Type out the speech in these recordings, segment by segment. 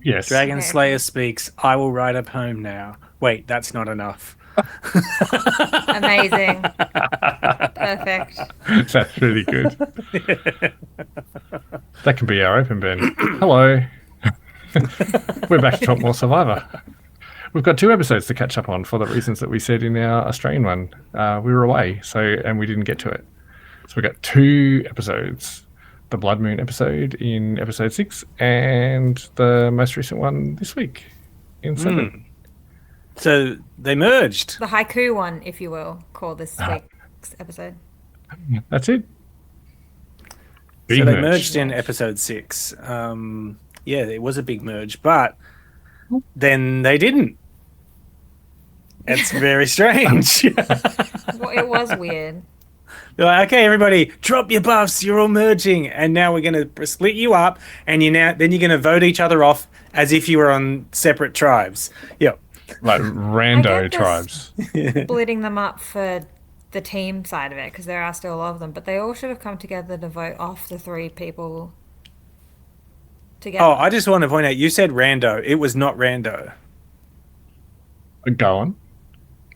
Yes. Dragon Okay, Slayer okay. speaks, I will ride up home now. Wait, that's not enough. Amazing. Perfect. That's really good. That can be our open, Ben. Hello. We're back to talk more Survivor. We've got 2 episodes to catch up on for the reasons that we said in our Australian one. We were away, and we didn't get to it. So we got 2 episodes. The Blood Moon episode in episode 6 and the most recent one this week in 7. So they merged. The haiku one, if you will, call this week's episode. That's it. So Big they merge. merged in episode 6. Yeah, it was a big merge, but then they didn't. It's very strange. Well, it was weird. They're like, okay, everybody, drop your buffs. You're all merging, and now we're going to split you up, and then you're going to vote each other off as if you were on separate tribes. Yep. Like I rando get tribes. Splitting them up for the team side of it, because there are still a lot of them, but they all should have come together to vote off the 3 people together. Oh, I just want to point out, you said rando. It was not rando. Go on.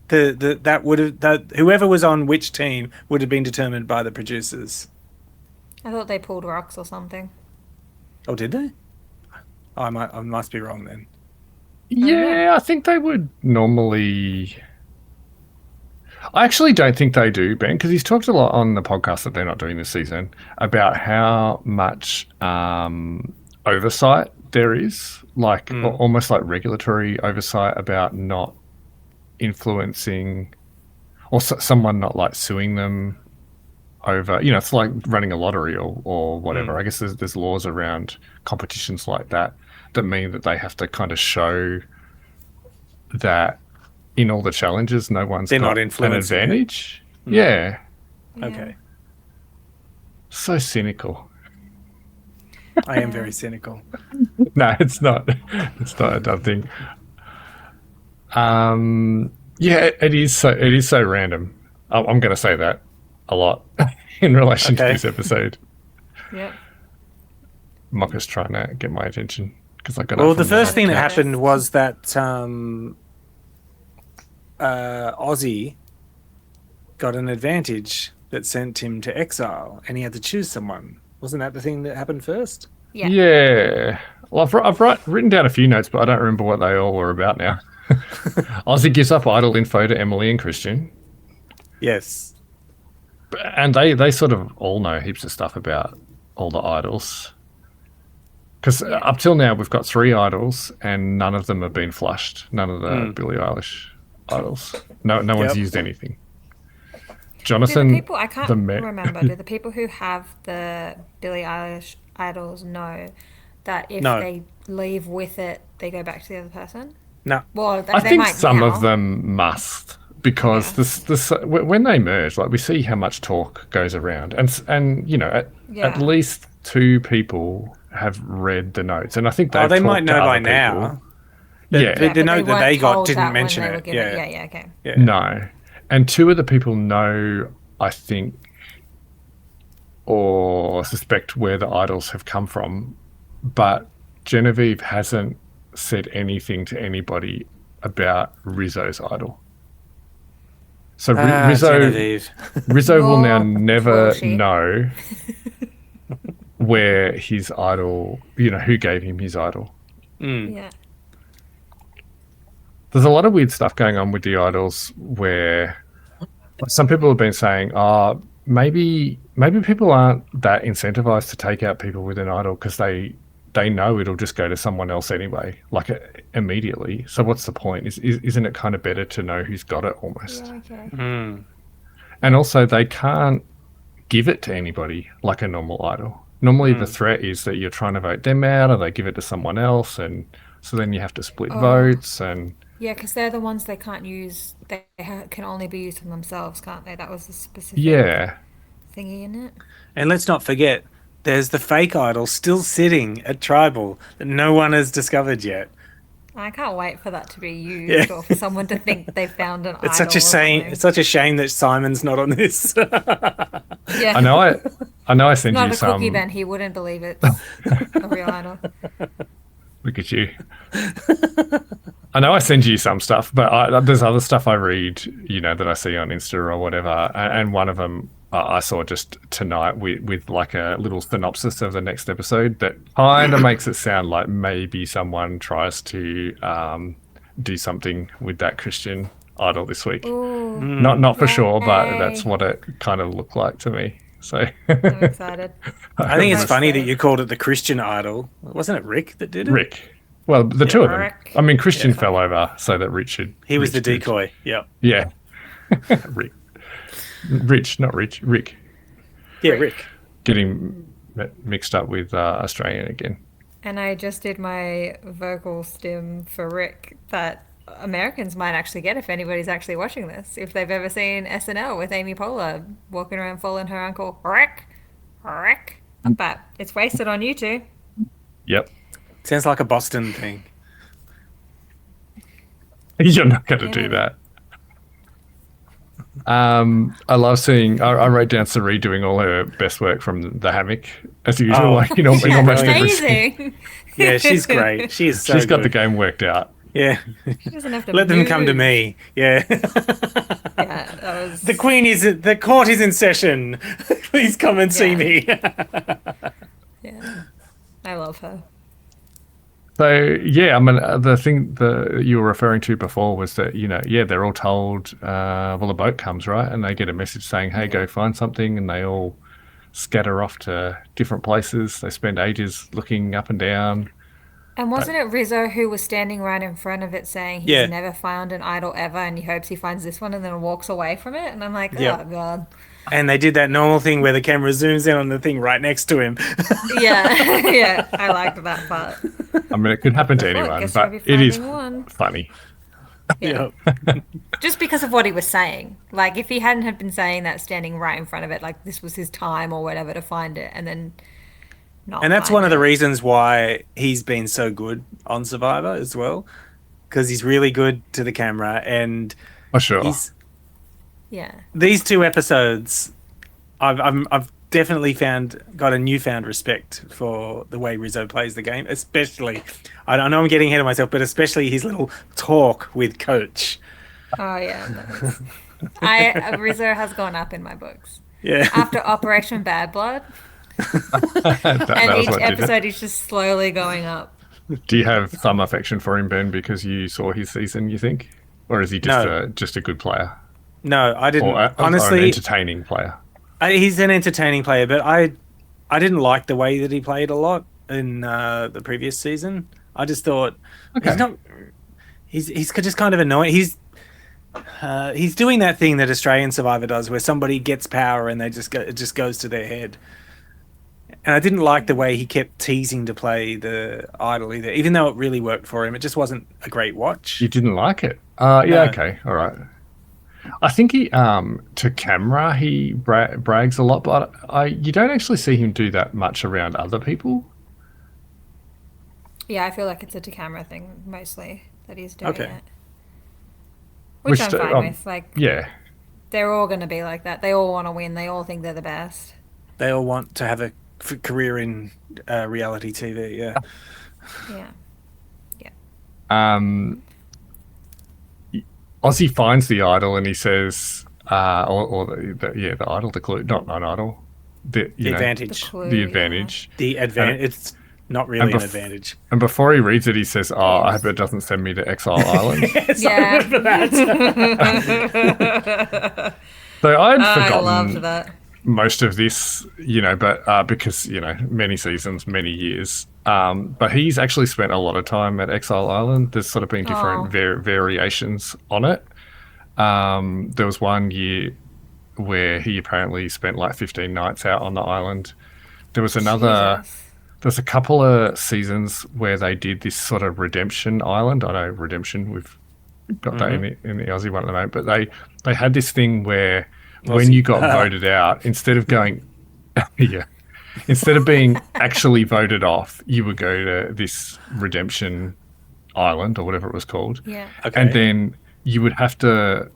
That whoever was on which team would have been determined by the producers. I thought they pulled rocks or something. Oh, did they? I must be wrong then. Yeah, I think they would normally. I actually don't think they do, Ben, because he's talked a lot on the podcast that they're not doing this season about how much oversight there is, like almost like regulatory oversight about not influencing or someone not like suing them over, it's like running a lottery or whatever. I guess there's laws around competitions like that mean that they have to kind of show that in all the challenges no one's They're got not an influencing it. advantage. Yeah. Okay. So cynical. I am very cynical. No, it's not. It's not a dumb thing. Yeah, it is so random. I'm going to say that a lot in relation to this episode. Yep. Mocka's trying to get my attention because I got. Well, up the from first thing that couch. happened was that Ozzy got an advantage that sent him to exile, and he had to choose someone. Wasn't that the thing that happened first? Yeah. Yeah. Well, I've written down a few notes, but I don't remember what they all were about now. Ozzy gives up idol info to Emily and Christian, Yes. and they sort of all know heaps of stuff about all the idols. Because up till now we've got 3 idols, and none of them have been flushed. None of the Billie Eilish idols. No one's used anything. Jonathan, Do the people, I can't remember, do the people who have the Billie Eilish idols know that if No. they leave with it, they go back to the other person? No. Well, I they think might some now. of them must, because when they merge, like we see how much talk goes around, and at least 2 people have read the notes, and I think They might talked know to by other now. people. The but note that weren't they got told didn't that when mention they were it. given- Yeah. yeah, okay. Yeah. No, and 2 of the people know, I think, or suspect where the idols have come from, but Genevieve hasn't said anything to anybody about Rizzo's idol. So Genevieve. Rizzo will now Oh, never will she? know where his idol, who gave him his idol. Yeah. There's a lot of weird stuff going on with the idols where some people have been saying, maybe people aren't that incentivized to take out people with an idol because they know it'll just go to someone else anyway, like immediately. So what's the point? Isn't it kind of better to know who's got it almost? Yeah, okay. And also they can't give it to anybody like a normal idol. Normally the threat is that you're trying to vote them out or they give it to someone else, and so then you have to split votes. And Yeah, because they're the ones they can't use. They can only be used on themselves, can't they? That was the specific thingy in it. And let's not forget, there's the fake idol still sitting at Tribal that no one has discovered yet. I can't wait for that to be used or for someone to think they found an It's idol. such a shame. It's such a shame that Simon's not on this. Yeah. I know I sent Not you a some. cookie, Ben. He wouldn't believe it's a real idol. Look at you. I know I send you some stuff, but there's other stuff I read, that I see on Insta or whatever. And one of them I saw just tonight with like a little synopsis of the next episode that kind of makes it sound like maybe someone tries to do something with that Christian idol this week. Ooh, Not for sure, but yay. that's what it kind of looked like to me. So I'm excited. I think it's Nice. funny that you called it the Christian idol. Wasn't it Rick that did it? Rick. Well, the two of them. Rick. I mean, Christian fell over so that Richard. He was the Rich did. decoy. Yep. Yeah. Rick. Rich, not Rich. Rick. Yeah, Rick. Getting mixed up with Australian again. And I just did my vocal stim for Rick that Americans might actually get if anybody's actually watching this. If they've ever seen SNL with Amy Poehler walking around following her uncle, Rick, Rick. But it's wasted on you two. Yep. Sounds like a Boston thing. You're not going to Yeah. do that. I love seeing. I wrote down Sari doing all her best work from the hammock as usual. Oh. Like in almost every scene. Amazing. Yeah, she's great. She is so She's got the good. game worked out. Yeah. She doesn't have to Let them come to move. me. Yeah. Yeah, that was The court is in session. Please come and see Yeah. me. yeah. I love her. So yeah, I mean the thing that you were referring to before was that they're all told well, a boat comes, right, and they get a message saying, hey, go find something, and they all scatter off to different places. They spend ages looking up and down. And wasn't it Rizzo who was standing right in front of it saying he's Yeah. never found an idol ever and he hopes he finds this one and then walks away from it? And I'm like, oh, Yeah. God. And they did that normal thing where the camera zooms in on the thing right next to him. Yeah, yeah, I liked that part. I mean, it could happen to Well, I anyone, guess but we'll be it is finding one. funny. Yeah. Just because of what he was saying. Like, if he hadn't have been saying that standing right in front of it, like this was his time or whatever to find it, and then not And that's find one of the it. reasons why he's been so good on Survivor as well. Because he's really good to the camera. And For sure. Yeah. these two episodes, I've definitely got a newfound respect for the way Rizzo plays the game, especially. I know I'm getting ahead of myself, but especially his little talk with Coach. Oh, yeah. Rizzo has gone up in my books. Yeah. After Operation Bad Blood, that and was each what did it. episode is just slowly going up. Do you have some affection for him, Ben, because you saw his season, you think? Or is he just a good player? No, I didn't. Or an Honestly, entertaining player? he's an entertaining player, but I didn't like the way that he played a lot in the previous season. I just thought Okay. he's not. He's just kind of annoying. He's doing that thing that Australian Survivor does, where somebody gets power and it just goes to their head. And I didn't like the way he kept teasing to play the idol either, even though it really worked for him. It just wasn't a great watch. You didn't like it? Yeah, No. okay, all right. I think he, to camera, he brags a lot, but you don't actually see him do that much around other people. Yeah, I feel like it's a to-camera thing mostly that he's doing Okay. it. Which I'm fine with. Like, Yeah, they're all going to be like that. They all want to win. They all think they're the best. They all want to have a career in reality TV. Yeah. Yeah. Ozzy finds the idol and he says, or the idol, the clue, not an idol, the The The advantage. clue. the advantage. The advantage. It's not really an advantage. And before he reads it, he says, "Oh, I hope it doesn't send me to Exile Island." Yes, Yeah. I remember that. So I'd I forgotten loved that. most of this, but because many seasons, many years. But he's actually spent a lot of time at Exile Island. There's sort of been different variations on it. There was one year where he apparently spent like 15 nights out on the island. There was another. Jesus. There's a couple of seasons where they did this sort of redemption island. I know redemption. We've got that in the Aussie one at the moment. But they had this thing where when Aussie. you got voted out, instead of going, instead of being actually voted off, you would go to this redemption island or whatever it was called. Yeah. Okay. And then you would have to,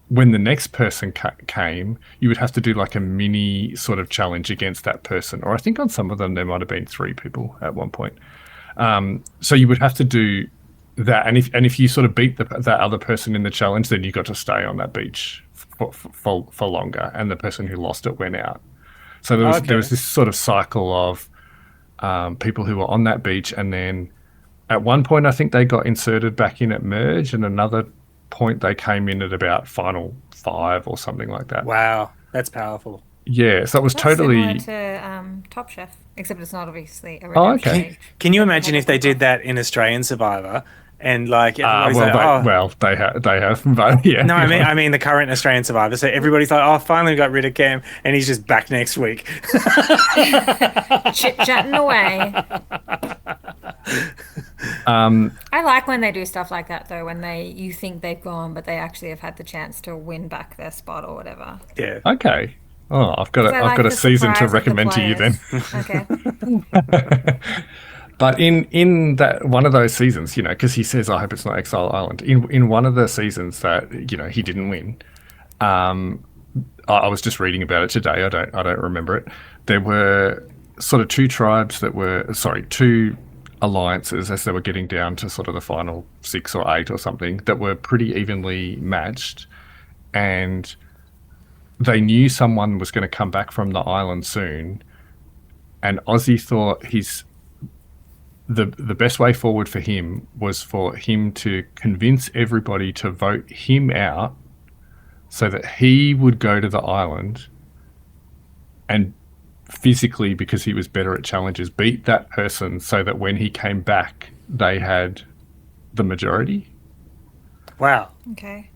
when the next person came, you would have to do like a mini sort of challenge against that person. Or I think on some of them, there might have been 3 people at one point. So you would have to do that, and if you sort of beat that other person in the challenge, then you got to stay on that beach for longer, and the person who lost it went out. So there was this sort of cycle of people who were on that beach, and then at one point I think they got inserted back in at merge, and another point they came in at about final 5 or something like that. Wow, that's powerful. Yeah, so it was That's totally similar to Top Chef, except it's not obviously a Oh, redemption okay. stage. Can you imagine if they did that in Australian Survivor and like everybody's they have, but yeah. No, I mean the current Australian Survivor. So everybody's like, oh, finally got rid of Cam, and he's just back next week. Chit-chatting away. I like when they do stuff like that, though, when you think they've gone, but they actually have had the chance to win back their spot or whatever. Yeah. Okay. Oh, I've got a season to recommend to you then. Okay. But in that one of those seasons, because he says, "I hope it's not Exile Island." In one of the seasons that he didn't win, I was just reading about it today. I don't remember it. There were sort of two alliances as they were getting down to sort of the final 6 or 8 or something that were pretty evenly matched, and they knew someone was going to come back from the island soon, and Ozzy thought the best way forward for him was for him to convince everybody to vote him out so that he would go to the island and physically, because he was better at challenges, beat that person so that when he came back, they had the majority. Wow. Okay.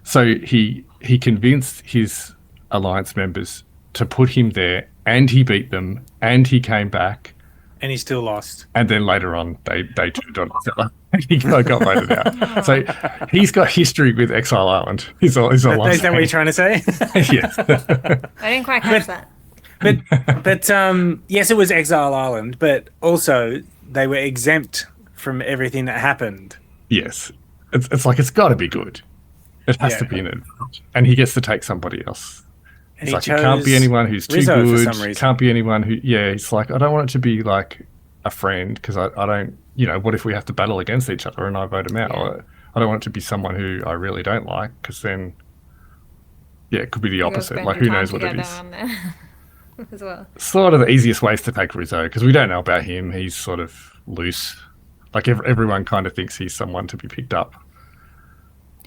So he convinced his alliance members to put him there, and he beat them, and he came back. And he still lost. And then later on, they turned on each other. He got voted out. So he's got history with Exile Island. Is that what you're trying to say? Yes. I didn't quite catch that. But yes, it was Exile Island, but also they were exempt from everything that happened. Yes. It's like, it's got to be good. It has to be an advantage. And he gets to take somebody else. And He's like, it can't be anyone who's too Rizzo good. for some reason. Can't be anyone who, he's like, I don't want it to be like a friend, because I don't, what if we have to battle against each other and I vote him out? Or I don't want it to be someone who I really don't like, because then, it could be the opposite. Like, who knows what it is. As well. Sort of the easiest ways to take Rizzo, because we don't know about him. He's sort of loose. Like, everyone kind of thinks he's someone to be picked up.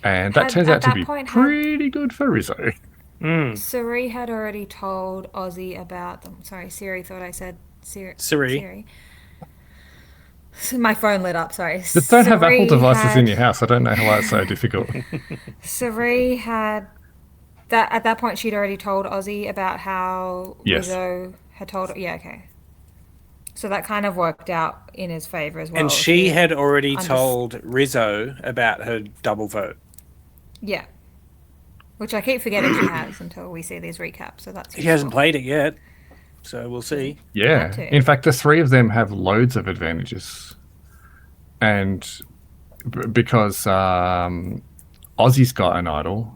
And that turns out to be pretty good for Rizzo. Siri had already told Ozzy about them. Sorry, Siri thought I said Siri. So my phone lit up, sorry. Just don't have Apple devices in your house. I don't know why it's so difficult. Siri had... at that point, she'd already told Ozzy about how Rizzo had told... Yeah, okay. So that kind of worked out in his favour as well. And she had already told Rizzo about her double vote. Yeah. Which I keep forgetting she has until we see these recaps. So that's useful. He hasn't played it yet, so we'll see. Yeah. In fact, the three of them have loads of advantages. And because Ozzy's got an idol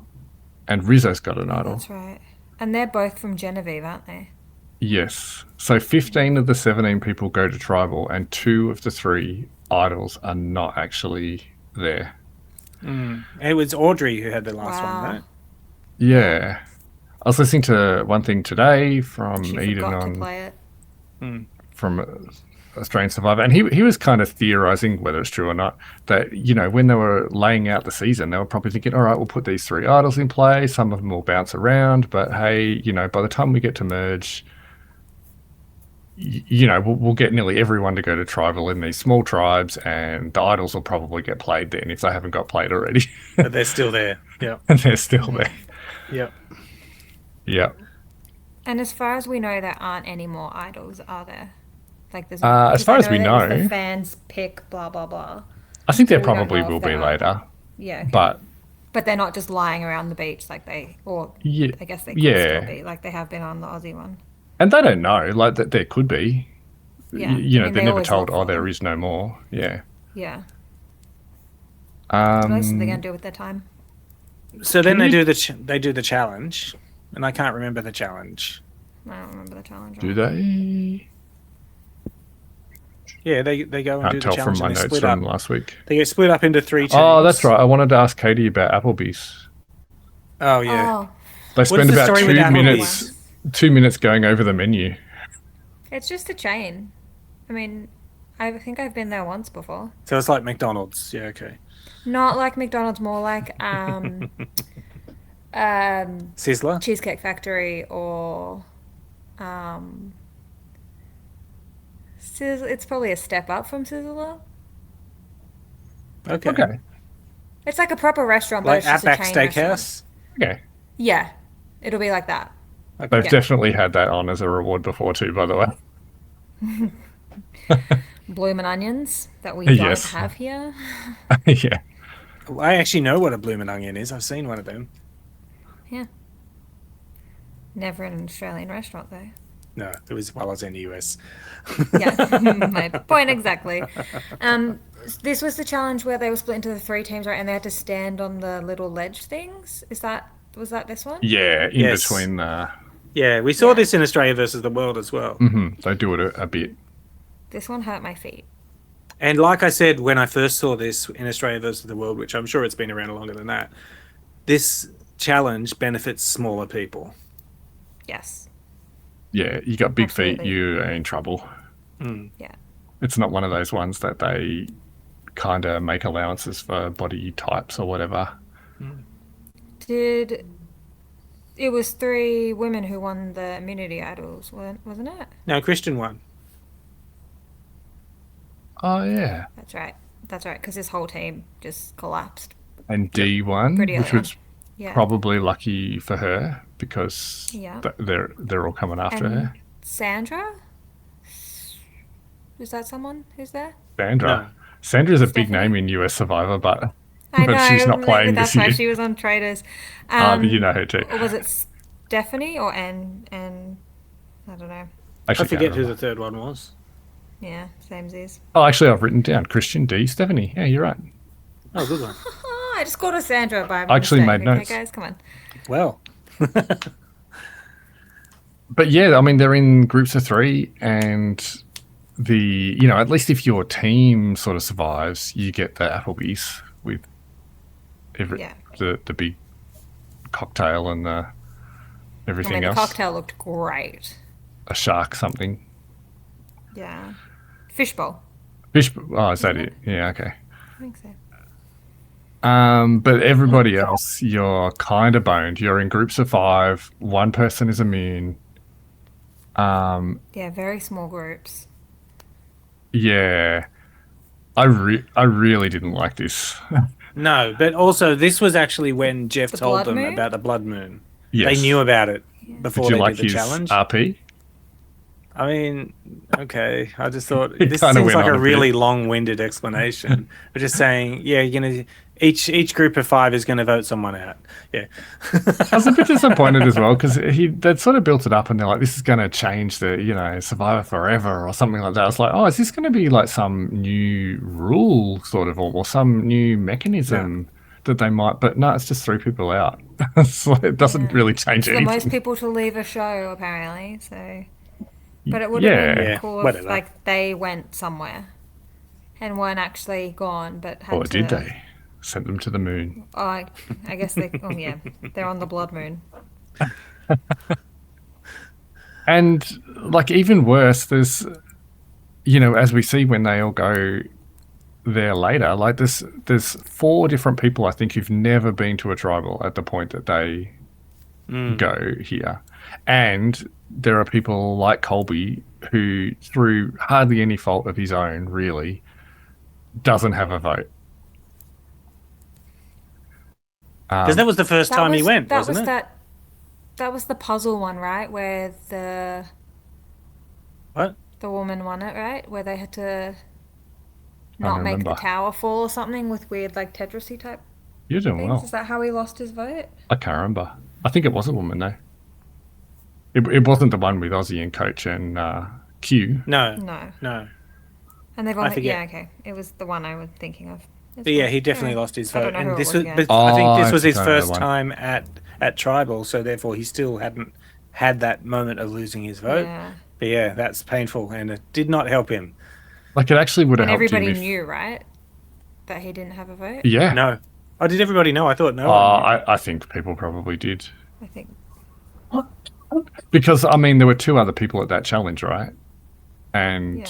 and Rizzo's got an idol. That's right. And they're both from Genevieve, aren't they? Yes. So 15 of the 17 people go to Tribal, and 2 of the 3 idols are not actually there. It was Audrey who had the last one, right? Yeah. I was listening to one thing today from She Eden forgot on to play it. from Australian Survivor, and he was kind of theorizing, whether it's true or not, that when they were laying out the season, they were probably thinking, all right, we'll put these 3 idols in play, some of them will bounce around, but hey, by the time we get to merge, we'll get nearly everyone to go to Tribal in these small tribes, and the idols will probably get played then if they haven't got played already. But they're still there. Yeah. And they're still there. Yep. Yeah. And as far as we know, there aren't any more idols, are there? Like, there's as far as we know, the fans pick blah blah blah. I think there probably will be later. Yeah. Okay. But they're not just lying around the beach like I guess they could still be like they have been on the Aussie one. And they don't know, like that there could be. Yeah. They're never told, there is no more. Yeah. Yeah. What else are they going to do with their time? So then they do the challenge, and I can't remember the challenge. I don't remember the challenge. Do they? Yeah, they go and Can't do the tell from challenge my and they notes split up. from last week. They get split up into 3 teams. Oh, that's right. I wanted to ask Katie about Applebee's. Oh yeah. Oh, They What spend is the about story with 2 minutes going over the menu. it's just a chain. I mean, I think I've been there once before. So it's like McDonald's. Yeah, okay. Not like McDonald's, more like Sizzler. Cheesecake Factory or um, it's probably a step up from Sizzler. Okay. Okay. It's like a proper restaurant, but Like it's just a Outback chain restaurant. Steakhouse. Okay. Yeah, it'll be like that. Okay. They've Yeah. definitely had that on as a reward before too, by the way. Bloomin' onions that we Yes. don't have here. Yeah. I actually know what a bloomin' onion is. I've seen one of them. Yeah. Never in an Australian restaurant though. No, it was while I was in the US. Yeah, my point exactly. This was the challenge where they were split into the 3 teams, right? And they had to stand on the little ledge things. Was that this one? Yeah, in Yes. between Yeah, we saw this in Australia versus the world as well. they do it a bit. This one hurt my feet. And like I said, when I first saw this in Australia versus the world, which I'm sure it's been around longer than that, this challenge benefits smaller people. Yes. Yeah, you got big feet, Absolutely. you are in trouble. Yeah. It's not one of those ones that they kind of make allowances for body types or whatever. It was 3 women who won the immunity idols, wasn't it? No, Christian won. Oh, yeah. That's right. Because his whole team just collapsed. And D1, Pretty which early was Yeah. probably lucky for her because Yeah. they're all coming after And her. Sandra? Is that someone who's there? Sandra. No. Sandra's a big Stephanie? name in US Survivor, but I know. she's not maybe playing that's this why year. she was on Traders. You know her too. Or was it Stephanie or Anne? I don't know. I Actually, forget can't who remember. the third one was. Yeah, samesies. Oh, actually, I've written down Christian D. Stephanie. Yeah, you're right. Oh, good one. I just called her Sandra by I actually mistake. made Okay, notes. guys, come on. Well, But yeah, I mean, they're in groups of 3, and at least if your team sort of survives, you get the Applebee's with Yeah. the big cocktail and I everything mean, the else. cocktail looked great. A shark something. Yeah. Fishbowl. Fish. Oh, is that it? Yeah, okay. I think so. But everybody else, you're kind of boned. You're in groups of 5. One person is immune. Yeah, very small groups. Yeah. I really didn't like this. no, but also this was actually when Jeff The told blood them moon? about the blood moon. Yes. They knew about it before Did you they like did the his challenge. RP? I mean, okay. I just thought It this kinda seems went like on a a really bit. long-winded explanation. But just saying, yeah, you're gonna each group of 5 is going to vote someone out. Yeah. I was a bit disappointed as well because they'd sort of built it up and they're like, this is going to change the Survivor forever or something like that. I was like, oh, is this going to be like some new rule sort of or some new mechanism that they might? But no, it's just 3 people out. So it doesn't really change It's the anything. most people to leave a show, apparently. So, but it would have Yeah. been Yeah, cool if whatever. like they went somewhere and weren't actually gone, but had Or to. did they? Sent them to the moon. Oh, I guess they. Oh yeah, they're on the blood moon. And like even worse, there's, as we see when they all go there later, like there's 4 different people I think who've never been to a tribal at the point that they go here, and there are people like Colby who, through hardly any fault of his own, really doesn't have a vote. Because that was the first time he went, wasn't it? That was the puzzle one, right? Where What? the woman won it, right? Where they had to not make the remember. tower fall or something with weird like Tetrisy type You're doing things. well. Is that how he lost his vote? I can't remember. I think it was a woman though. It wasn't the one with Aussie and Coach and Q. No. No. No. And they've I only forget. okay. It was the one I was thinking of. But yeah, he definitely lost his I vote. don't know who And it this was was, again. but I think this Oh, was his I don't know first that one. time at Tribal, so therefore he still hadn't had that moment of losing his vote. Yeah. But yeah, that's painful, and it did not help him. Like, it actually would have And helped him everybody if... knew, right, that he didn't have a vote. Yeah. No. Oh, did everybody know? I thought no one knew. I think people probably did. I think. Because, I mean, there were 2 other people at that challenge, right? And Yeah.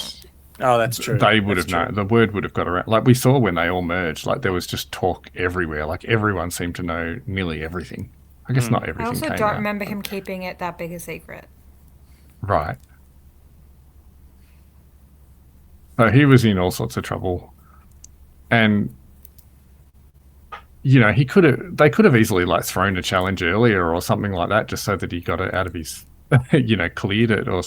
Oh, that's true. they would That's have known. The word would have got around. Like, we saw when they all merged, like, there was just talk everywhere. Like, everyone seemed to know nearly everything. I guess not I everything also came don't out. remember him keeping it that big a secret. Right. So he was in all sorts of trouble. And, you know, they could have easily, like, thrown a challenge earlier or something like that just so that he got it out of his, you know, cleared it, or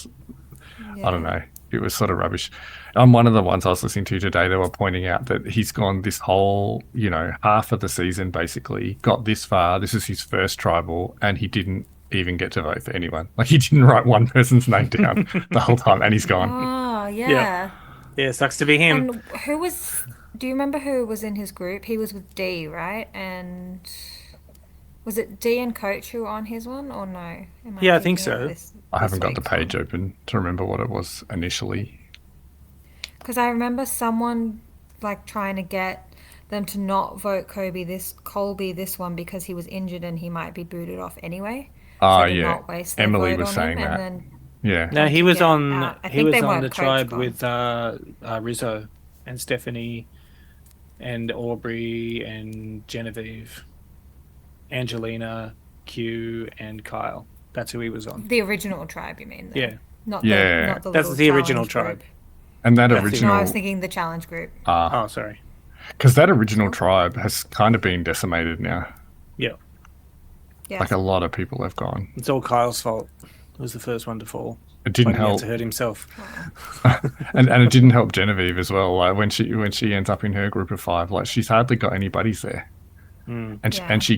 I don't know. It was sort of rubbish. On one of the ones I was listening to today, they were pointing out that he's gone this whole, you know, half of the season, basically, got this far. This is his first tribal, and he didn't even get to vote for anyone. Like, he didn't write one person's name down the whole time, and he's gone. Oh, yeah. Yeah. Yeah, sucks to be him. And who was... Do you remember who was in his group? He was with D, right? And... Was it D and Coach who were on his one, or no? Yeah, I think so. I haven't got the page open to remember what it was initially. Because I remember someone, like, trying to get them to not vote Colby this one because he was injured and he might be booted off anyway. Oh, to yeah. not waste their Emily vote was on saying him, that. and then Yeah. No, he was get on. out. I He think was they on weren't the Coach tribe gone. with Rizzo and Stephanie and Aubrey and Genevieve, Angelina, Q, and Kyle. That's who he was on. The original tribe, you mean? Though? Yeah. Not Yeah. The, not the That's little the original challenge tribe. group. And that That's it. No, original... I was thinking the challenge group. Oh, sorry. Because that original tribe has kind of been decimated now. Yeah. Yeah. Like, a lot of people have gone. It's all Kyle's fault. He was the first one to fall. It didn't He had help. to hurt himself. And it didn't help Genevieve as well. Like, when she ends up in her group of 5, like, she's hardly got any buddies there. And Yeah. she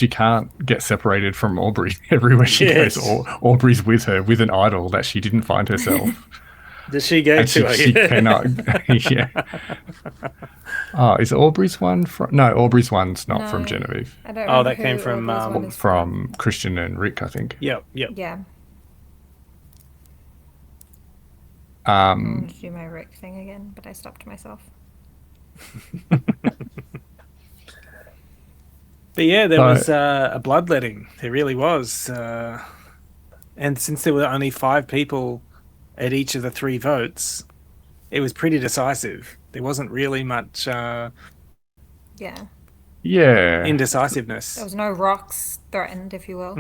can't get separated from Aubrey everywhere she Yes. goes. Aubrey's with her, with an idol that she didn't find herself. Does she go And to she it? cannot. Yeah. Oh, is Aubrey's one from? No, Aubrey's one's not from No. Genevieve. I don't Oh, remember that came who from, Aubrey's one is From Christian and Rick, I think. Yep. Yeah. I wanted to do my Rick thing again, but I stopped myself. But yeah, there So- was a bloodletting. There really was. And since there were only 5 people at each of the 3 votes, it was pretty decisive. There wasn't really much Yeah. Yeah. indecisiveness. There was no rocks threatened, if you will.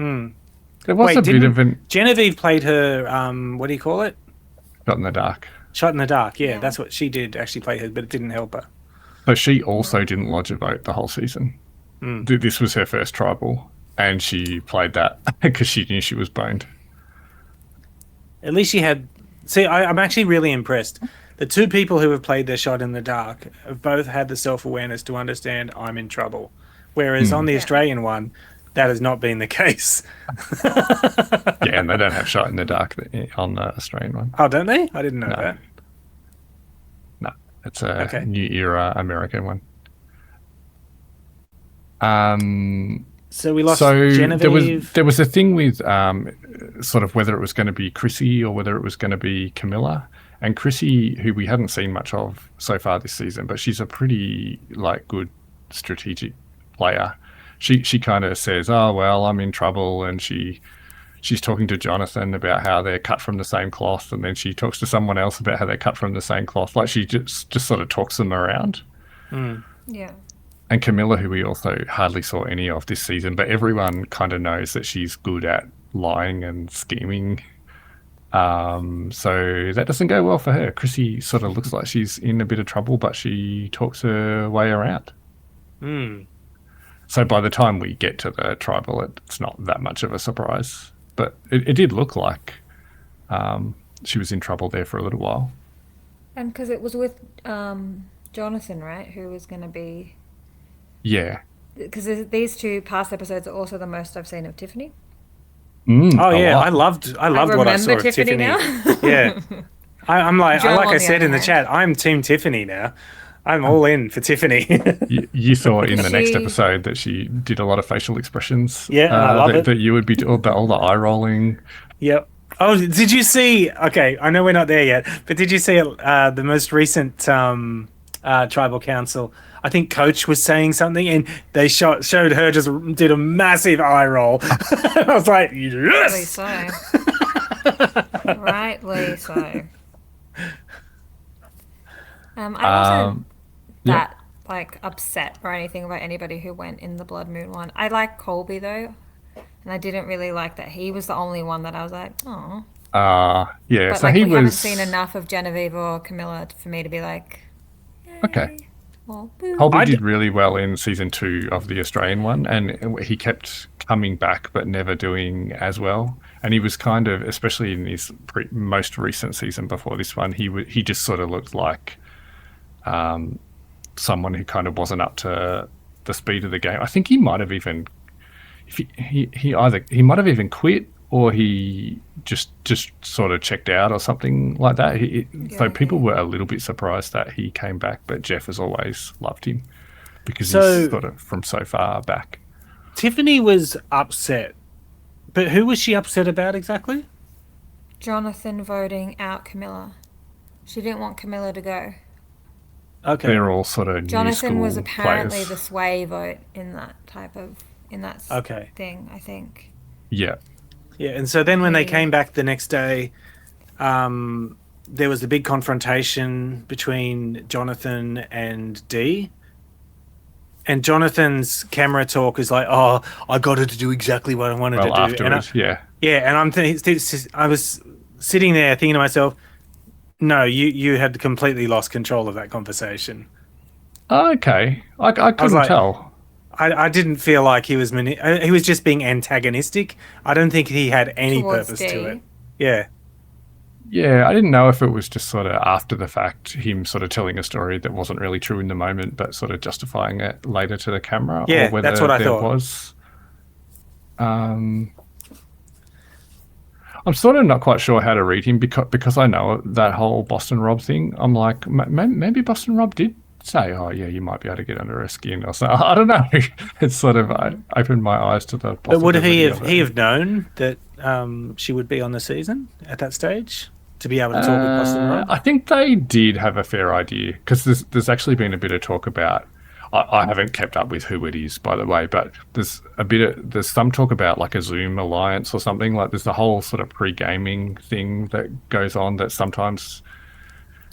There was Wait, a bit didn't- of an Genevieve played her, what do you call it? shot in the dark. Shot in the dark. Yeah, Yeah. that's what she did, actually play her, but it didn't help her. So she also didn't lodge a vote the whole season. This was her first tribal, and she played that because she knew she was boned. At least she had... See, I'm actually really impressed. The 2 people who have played their shot in the dark have both had the self-awareness to understand I'm in trouble. Whereas on the Yeah. Australian one, that has not been the case. Yeah, and they don't have shot in the dark on the Australian one. Oh, don't they? I didn't know No. that. No, it's a Okay. new era American one. So we lost So Genevieve. there was a thing with sort of whether it was going to be Chrissy or whether it was going to be Camilla. And Chrissy, who we hadn't seen much of so far this season, but she's a pretty like good strategic player. She kind of says, "Oh well, I'm in trouble," and she's talking to Jonathan about how they're cut from the same cloth, and then she talks to someone else about how they're cut from the same cloth. Like, she just sort of talks them around. Yeah. And Camilla, who we also hardly saw any of this season, but everyone kind of knows that she's good at lying and scheming. So that doesn't go well for her. Chrissy sort of looks like she's in a bit of trouble, but she talks her way around. So by the time we get to the tribal, it's not that much of a surprise. But it did look like she was in trouble there for a little while. And because it was with Jonathan, right? Who was going to be... Yeah. Because these 2 past episodes are also the most I've seen of Tiffany. Oh a yeah, lot. I loved what I saw remember of Tiffany. Tiffany now. Yeah, I'm like Joel, like on I the said other in the hand. chat, I'm Team Tiffany now. I'm all in for Tiffany. You saw in the next She- episode that she did a lot of facial expressions. Yeah, and I love it. That you would be all the eye rolling. Yep. Oh, did you see? Okay, I know we're not there yet, but did you see the most recent tribal council? I think Coach was saying something, and they showed her just did a massive eye roll. I was like, Rightly yes. so. Rightly so. I wasn't Yeah. that like upset or anything about anybody who went in the Blood Moon one. I like Colby though, and I didn't really like that he was the only one that I was like, oh. Yeah. But So like he we haven't seen was enough of Genevieve or Camilla for me to be like, okay. yay. Or boo. Colby did really well in season 2 of the Australian one, and he kept coming back but never doing as well. And he was kind of, especially in his most recent season before this one, he just sort of looked like someone who kind of wasn't up to the speed of the game. I think he might have even, if he might have even quit, or he just sort of checked out or something like that. So people were a little bit surprised that he came back, but Jeff has always loved him because he's sort of from so far back. Tiffany was upset, but who was she upset about exactly? Jonathan voting out Camilla. She didn't want Camilla to go. Okay. They're all sort of Jonathan new was school apparently players. the sway vote in that Okay. thing, I think. Yeah. Yeah, and so then when they came back the next day, there was a big confrontation between Jonathan and Dee. And Jonathan's camera talk is like, "Oh, I got her to do exactly what I wanted to do." Afterwards, yeah. Yeah, and I was sitting there thinking to myself, "No, you had completely lost control of that conversation." Okay. I couldn't tell. I didn't feel like he was he was just being antagonistic. I don't think he had any Towards purpose Dee. to it. Yeah. Yeah, I didn't know if it was just sort of after the fact, him sort of telling a story that wasn't really true in the moment, but sort of justifying it later to the camera. Yeah, or whether that's what I there thought. was. I'm sort of not quite sure how to read him because I know that whole Boston Rob thing. I'm like, maybe Boston Rob did say, "Oh yeah, you might be able to get under her skin," or so. I don't know. It's sort of opened my eyes to the. But would he possibility of it. have known that she would be on the season at that stage to be able to talk with Boston Rob? I think they did have a fair idea because there's actually been a bit of talk about. I haven't kept up with who it is, by the way, but there's some talk about like a Zoom alliance or something. Like there's the whole sort of pre-gaming thing that goes on that sometimes.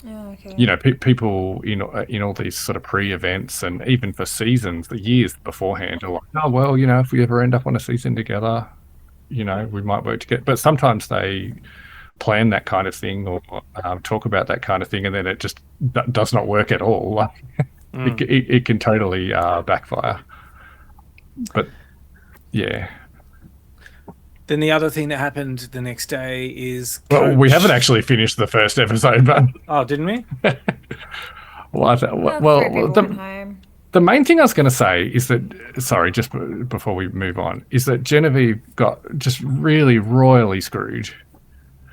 Oh, okay. You know, people in all these sort of pre-events and even for seasons, the years beforehand, are like, oh well, you know, if we ever end up on a season together, you know, we might work together. But sometimes they plan that kind of thing or talk about that kind of thing, and then it just does not work at all. Like, it can totally backfire. But yeah. Then the other thing that happened the next day is Well, we Coach- haven't actually finished the first episode, but Oh, didn't we? The main thing I was going to say is that, sorry, just before we move on, is that Genevieve got just really royally screwed.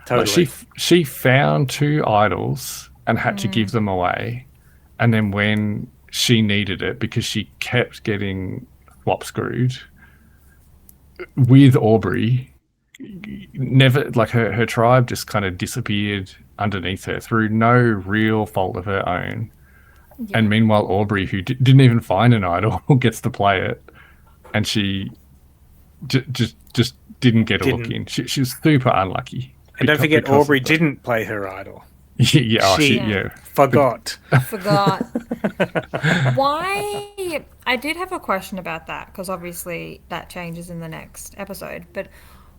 Totally. Like she found 2 idols and had to give them away, and then when she needed it, because she kept getting swap screwed with Aubrey, never, like her tribe just kind of disappeared underneath her through no real fault of her own. Yeah. And meanwhile, Aubrey, who didn't even find an idol, gets to play it, and she just didn't get a look in. She was super unlucky. And don't forget, Aubrey didn't play her idol. She forgot. Forgot. Why? I did have a question about that because obviously that changes in the next episode. But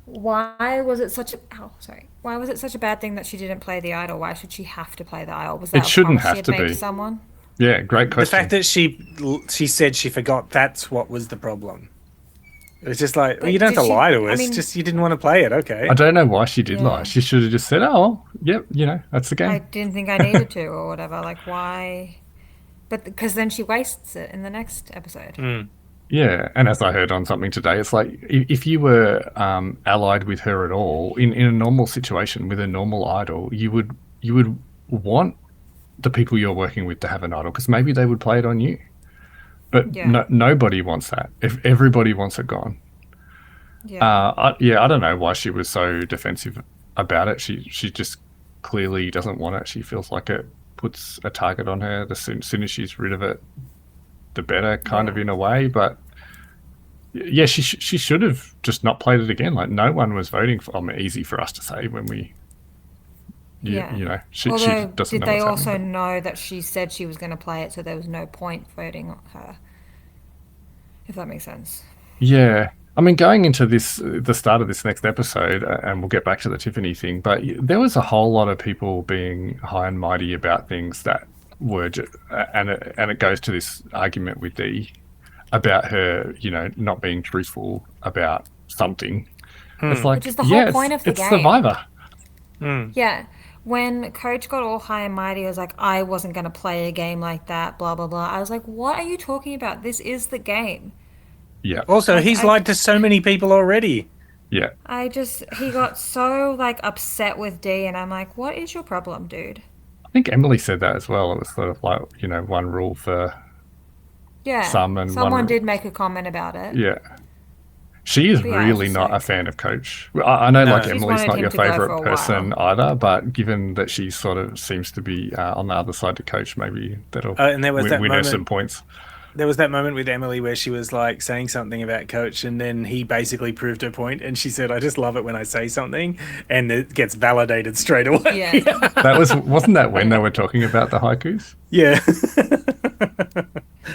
why was it such a? Oh, sorry. Why was it such a bad thing that she didn't play the idol? Why should she have to play the idol? Was that it shouldn't have she had to made be to someone? Yeah, great question. The fact that she said she forgot, that's what was the problem. It was just like, well, you don't have to lie to us. Just you didn't want to play it, okay? I don't know why she did lie. She should have just said, "Oh, well, yep, you know, that's the game." I didn't think I needed to, or whatever. Like, why? But because then she wastes it in the next episode. Yeah, and as I heard on something today, it's like if you were allied with her at all in a normal situation with a normal idol, you would want the people you're working with to have an idol because maybe they would play it on you. But nobody wants that. If everybody wants it gone. Yeah. I don't know why she was so defensive about it. She just clearly doesn't want it. She feels like it puts a target on her. The soon as she's rid of it, the better, kind of, in a way. But yeah, she should have just not played it again. Like, no one was voting for. I mean, easy for us to say when we, you know, she Although, doesn't did know they what's also happening. know that she said she was going to play it, so there was no point voting on her? If that makes sense. Yeah. I mean, going into the start of this next episode, and we'll get back to the Tiffany thing, but there was a whole lot of people being high and mighty about things that were, and it goes to this argument with Dee about her, you know, not being truthful about something. It's like, Which is the whole point of the it's game. Survivor. Yeah. When Coach got all high and mighty, he was like, I wasn't going to play a game like that, blah, blah, blah. I was like, what are you talking about? This is the game. Yeah. Also, Like, he's lied to so many people already. Yeah. He got so, like, upset with Dee, and I'm like, what is your problem, dude? I think Emily said that as well. It was sort of like, you know, one rule for Yeah. some and one Someone rule. did make a comment about it. Yeah. She is But yeah, really it's just not a like- fan of Coach. I know, No. like, She's Emily's wanted not him your to go for favorite a person while. either, but given that she sort of seems to be on the other side to Coach, maybe that'll And there was that win her moment- some points. There was that moment with Emily where she was like saying something about Coach, and then he basically proved her point, and she said, "I just love it when I say something, and it gets validated straight away." Yeah. Wasn't that when they were talking about the haikus? Yeah.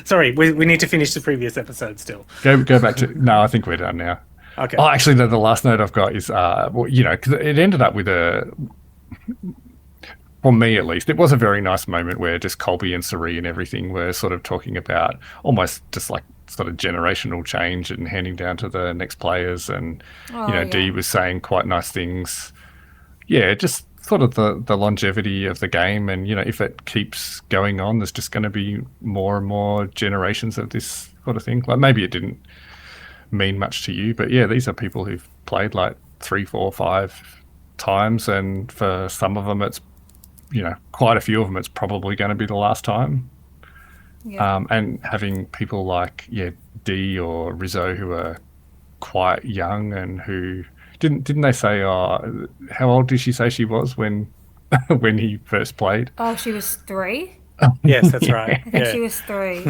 Sorry, we need to finish the previous episode still. Go back to no. I think we're done now. Okay. Oh, actually, the last note I've got is, well, you know, because it ended up with for me at least, it was a very nice moment where just Colby and Sari and everything were sort of talking about almost just like sort of generational change and handing down to the next players. And, Oh, you know, yeah. Dee was saying quite nice things. Yeah, just sort of the longevity of the game. And, you know, if it keeps going on, there's just going to be more and more generations of this sort of thing. Like, maybe it didn't mean much to you, but yeah, these are people who've played like 3, 4, 5 times, and for some of them it's, you know, quite a few of them it's probably going to be the last time. Yeah. And having people like Dee or Rizzo who are quite young and who didn't they say, how old did she say she was when when he first played? Oh, she was 3? Yes, that's right. I think she was 3.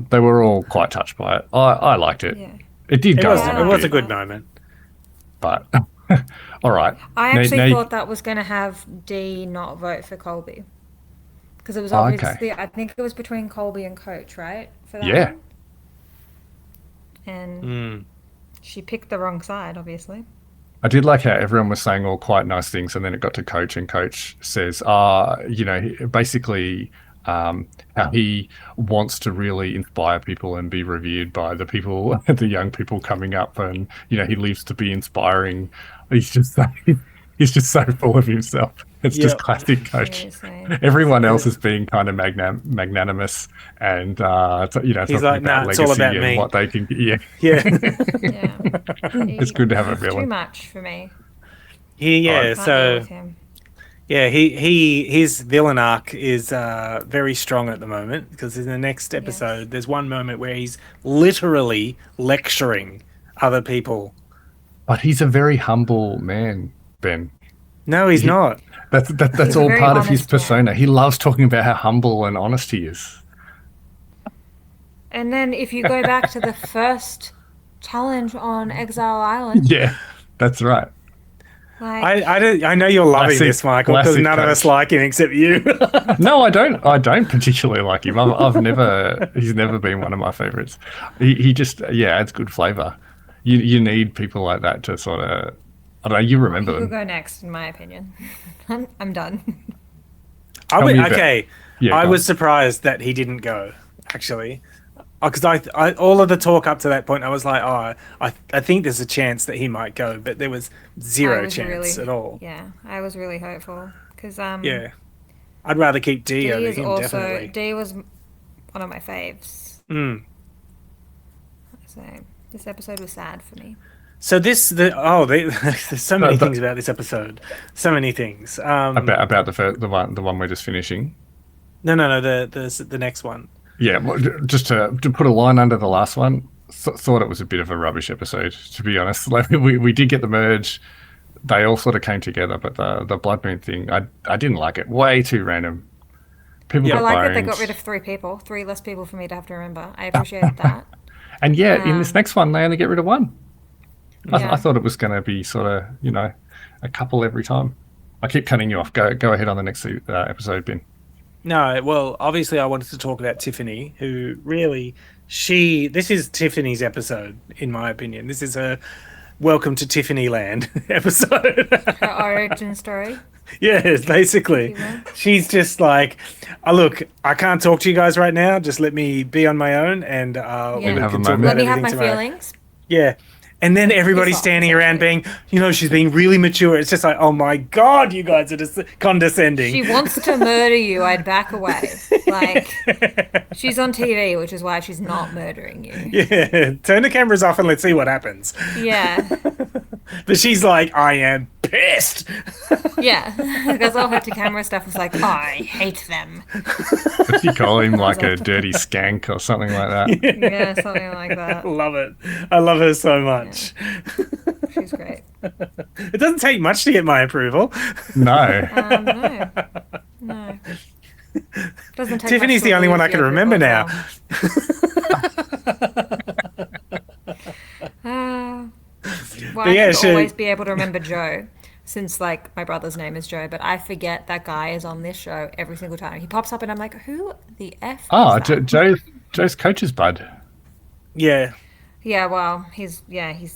They were all quite touched by it. I liked it. Yeah. It did It go was, on Yeah, it was a bit, good moment. but all right. I Now- actually now you- thought that was going to have Dee not vote for Colby. Because it was Oh, okay. obviously, I think it was between Colby and Coach, right? For that Yeah. one? And Mm. she picked the wrong side, obviously. I did like how everyone was saying all quite nice things, and then it got to Coach, and Coach says, you know, basically how he wants to really inspire people and be revered by the people, the young people coming up, and, you know, he lives to be inspiring. He's just so full of himself. It's just Yeah. classic Coach. Seriously. Everyone else is being kind of magnanimous and, you know, He's talking like, about "Nah, it's all legacy about and me." what they can. Yeah, Yeah. Yeah. it's good to have a It's too villain. much for me. Yeah, Can't deal so with him. yeah, his villain arc is very strong at the moment, because in the next episode there's one moment where he's literally lecturing other people. But he's a very humble man, Ben. No, he's not. That's He's a all very part of his honest man. persona. He loves talking about how humble and honest he is. And then if you go back to the first challenge on Exile Island, Yeah, that's right. like, I know you're loving Classic- this, Michael, because classic none of us Coach. like him except you. No, I don't. I don't particularly like him. I've never. He's never been one of my favorites. He just adds good flavor. You need people like that to sort of. I don't know. You remember he could them. go next, in my opinion. I'm done. Tell me about- Okay, Yeah, I go was on. surprised that he didn't go, actually. Because I all of the talk up to that point, I was like, I think there's a chance that he might go, but there was I zero was chance at all. Yeah, I was really hopeful because Yeah. I'd rather keep D D over is him, also definitely. D was one of my faves. Mm. So this episode was sad for me. So there's so many things about this episode. So many things. About the one we're just finishing. No, the next one. Yeah, well, just to put a line under the last one. thought it was a bit of a rubbish episode, to be honest. Like we did get the merge. They all sort of came together, but the Blood Moon thing, I didn't like it. Way too random. People Yeah. I got like that they boned. got rid of 3 people, 3 less people for me to have to remember. I appreciated that. And in this next one, they only get rid of one. Yeah. I thought it was going to be sort of, a couple every time. I keep cutting you off. Go ahead on the next episode, Ben. No, well, obviously I wanted to talk about Tiffany, who really, this is Tiffany's episode, in my opinion. This is her Welcome to Tiffany Land episode. Her origin story. Yes, basically. She's just like, look, I can't talk to you guys right now. Just let me be on my own and Yeah. we have a can talk moment. about Let me have everything my tomorrow. feelings. Yeah. And then everybody's It's not, standing around being, she's being really mature. It's just like, oh my God, you guys are just condescending. She wants to murder you. I'd back away. Like, she's on TV, which is why she's not murdering you. Yeah, turn the cameras off and let's see what happens. Yeah. But she's like, I am pissed. Yeah. Because all her camera stuff was like, I hate them. What do you call him? Like a dirty skank or something like that? Yeah, something like that. Love it. I love her so much. She's great. It doesn't take much to get my approval. No. No. No. Doesn't take Tiffany's much the to only one I lose can your remember approval now. from. Well, But yeah, I should she- always be able to remember Joe, since like my brother's name is Joe, but I forget that guy is on this show every single time. He pops up and I'm like, who the F Oh, is that? Joe's coach's bud. Yeah. Yeah, well, he's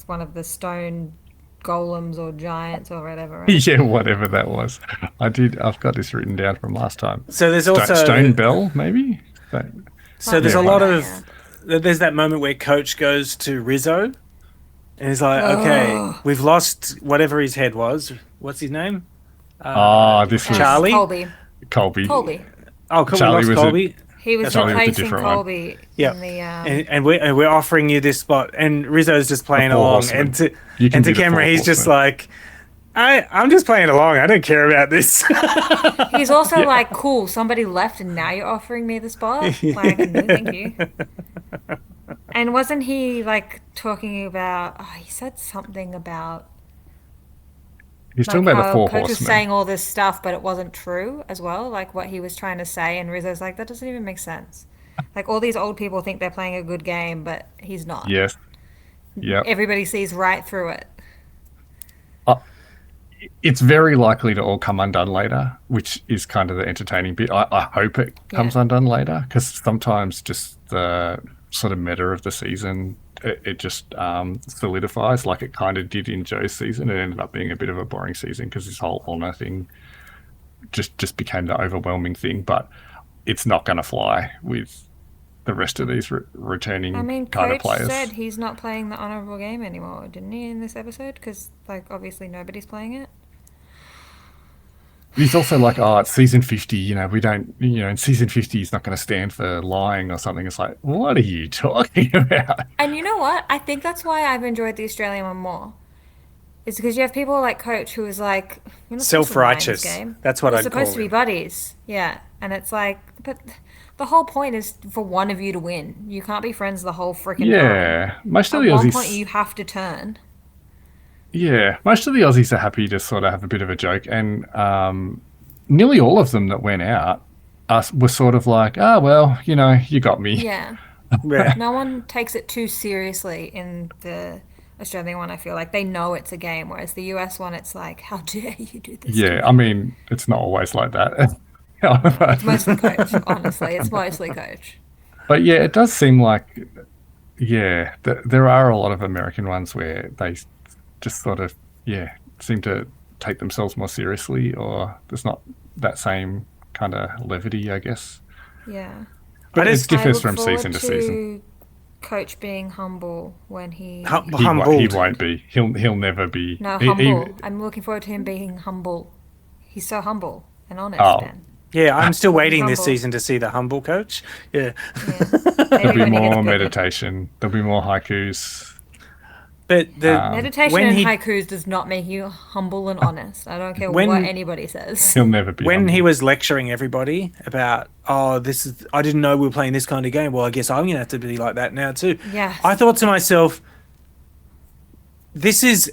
one of the stone golems or giants or whatever. Right? Yeah, whatever that was. I've got this written down from last time. So there's also Stone Bell, maybe? So there's Yeah, a lot right. of there's that moment where Coach goes to Rizzo and he's like, okay, we've lost whatever his head was. What's his name? This was Charlie? Colby. Colby. Oh, Charlie we was lost Colby. He was Charlie was a replacing different one. Colby Yeah. in the And we're offering you this spot, and Rizzo's just playing The Four along, Horsemen. and to You can do the camera, Four he's just Horsemen. like, I'm just playing along. I don't care about this. He's also like, cool, somebody left and now you're offering me the spot? Like, no, thank you. And wasn't he like talking about, he said something about He's like talking about the how Four Coach was Horsemen. saying all this stuff, but it wasn't true as well, like what he was trying to say. And Rizzo's like, that doesn't even make sense. Like all these old people think they're playing a good game, but he's not. Yes. Yep. Everybody sees right through it. It's very likely to all come undone later, which is kind of the entertaining bit. I hope it comes undone later, because sometimes just the sort of meta of the season, it just solidifies like it kind of did in Joe's season. It ended up being a bit of a boring season because this whole honor thing just became the overwhelming thing. But it's not going to fly with the rest of these returning I mean, kind of Coach players. said he's not playing the honorable game anymore, didn't he, in this episode? Because, like, obviously nobody's playing it. He's also like, it's season 50, we don't, in season 50, he's not going to stand for lying or something. It's like, what are you talking about? And you know what? I think that's why I've enjoyed the Australian one more. It's because you have people like Coach who is like, you're not supposed to lie in this Self-righteous. game. That's what We're I'd supposed call to be him. buddies. Yeah. And it's like, but the whole point is for one of you to win. You can't be friends the whole freaking time. Yeah. Most of At the one Aussies, point, you have to turn. most of the Aussies are happy to sort of have a bit of a joke. And nearly all of them that went out were sort of like, well, you got me. Yeah. Yeah. No one takes it too seriously in the Australian one. I feel like they know it's a game, whereas the US one, it's like, how dare you do this? Yeah, I mean, it's not always like that. It's mostly Coach, honestly. It's mostly Coach. But yeah, it does seem like, there are a lot of American ones where they just sort of, seem to take themselves more seriously, or there's not that same kind of levity, I guess. Yeah. But I it just- I differs look from forward season to season. Coach being humble when he... He Humbled. won't be. He'll never be. No, he- humble. I'm looking forward to him being humble. He's so humble and honest, Oh. Ben. Yeah, I'm still waiting this Humble. season to see the humble Coach. Yeah. Yeah. There'll Maybe be when he gets more good. meditation. There'll be more haikus. But Meditation when and he haikus does not make you humble and honest. I don't care when what anybody says. He'll never be. when he humble. was lecturing everybody about, I didn't know we were playing this kind of game. Well, I guess I'm gonna have to be like that now too. Yes. I thought to myself, this is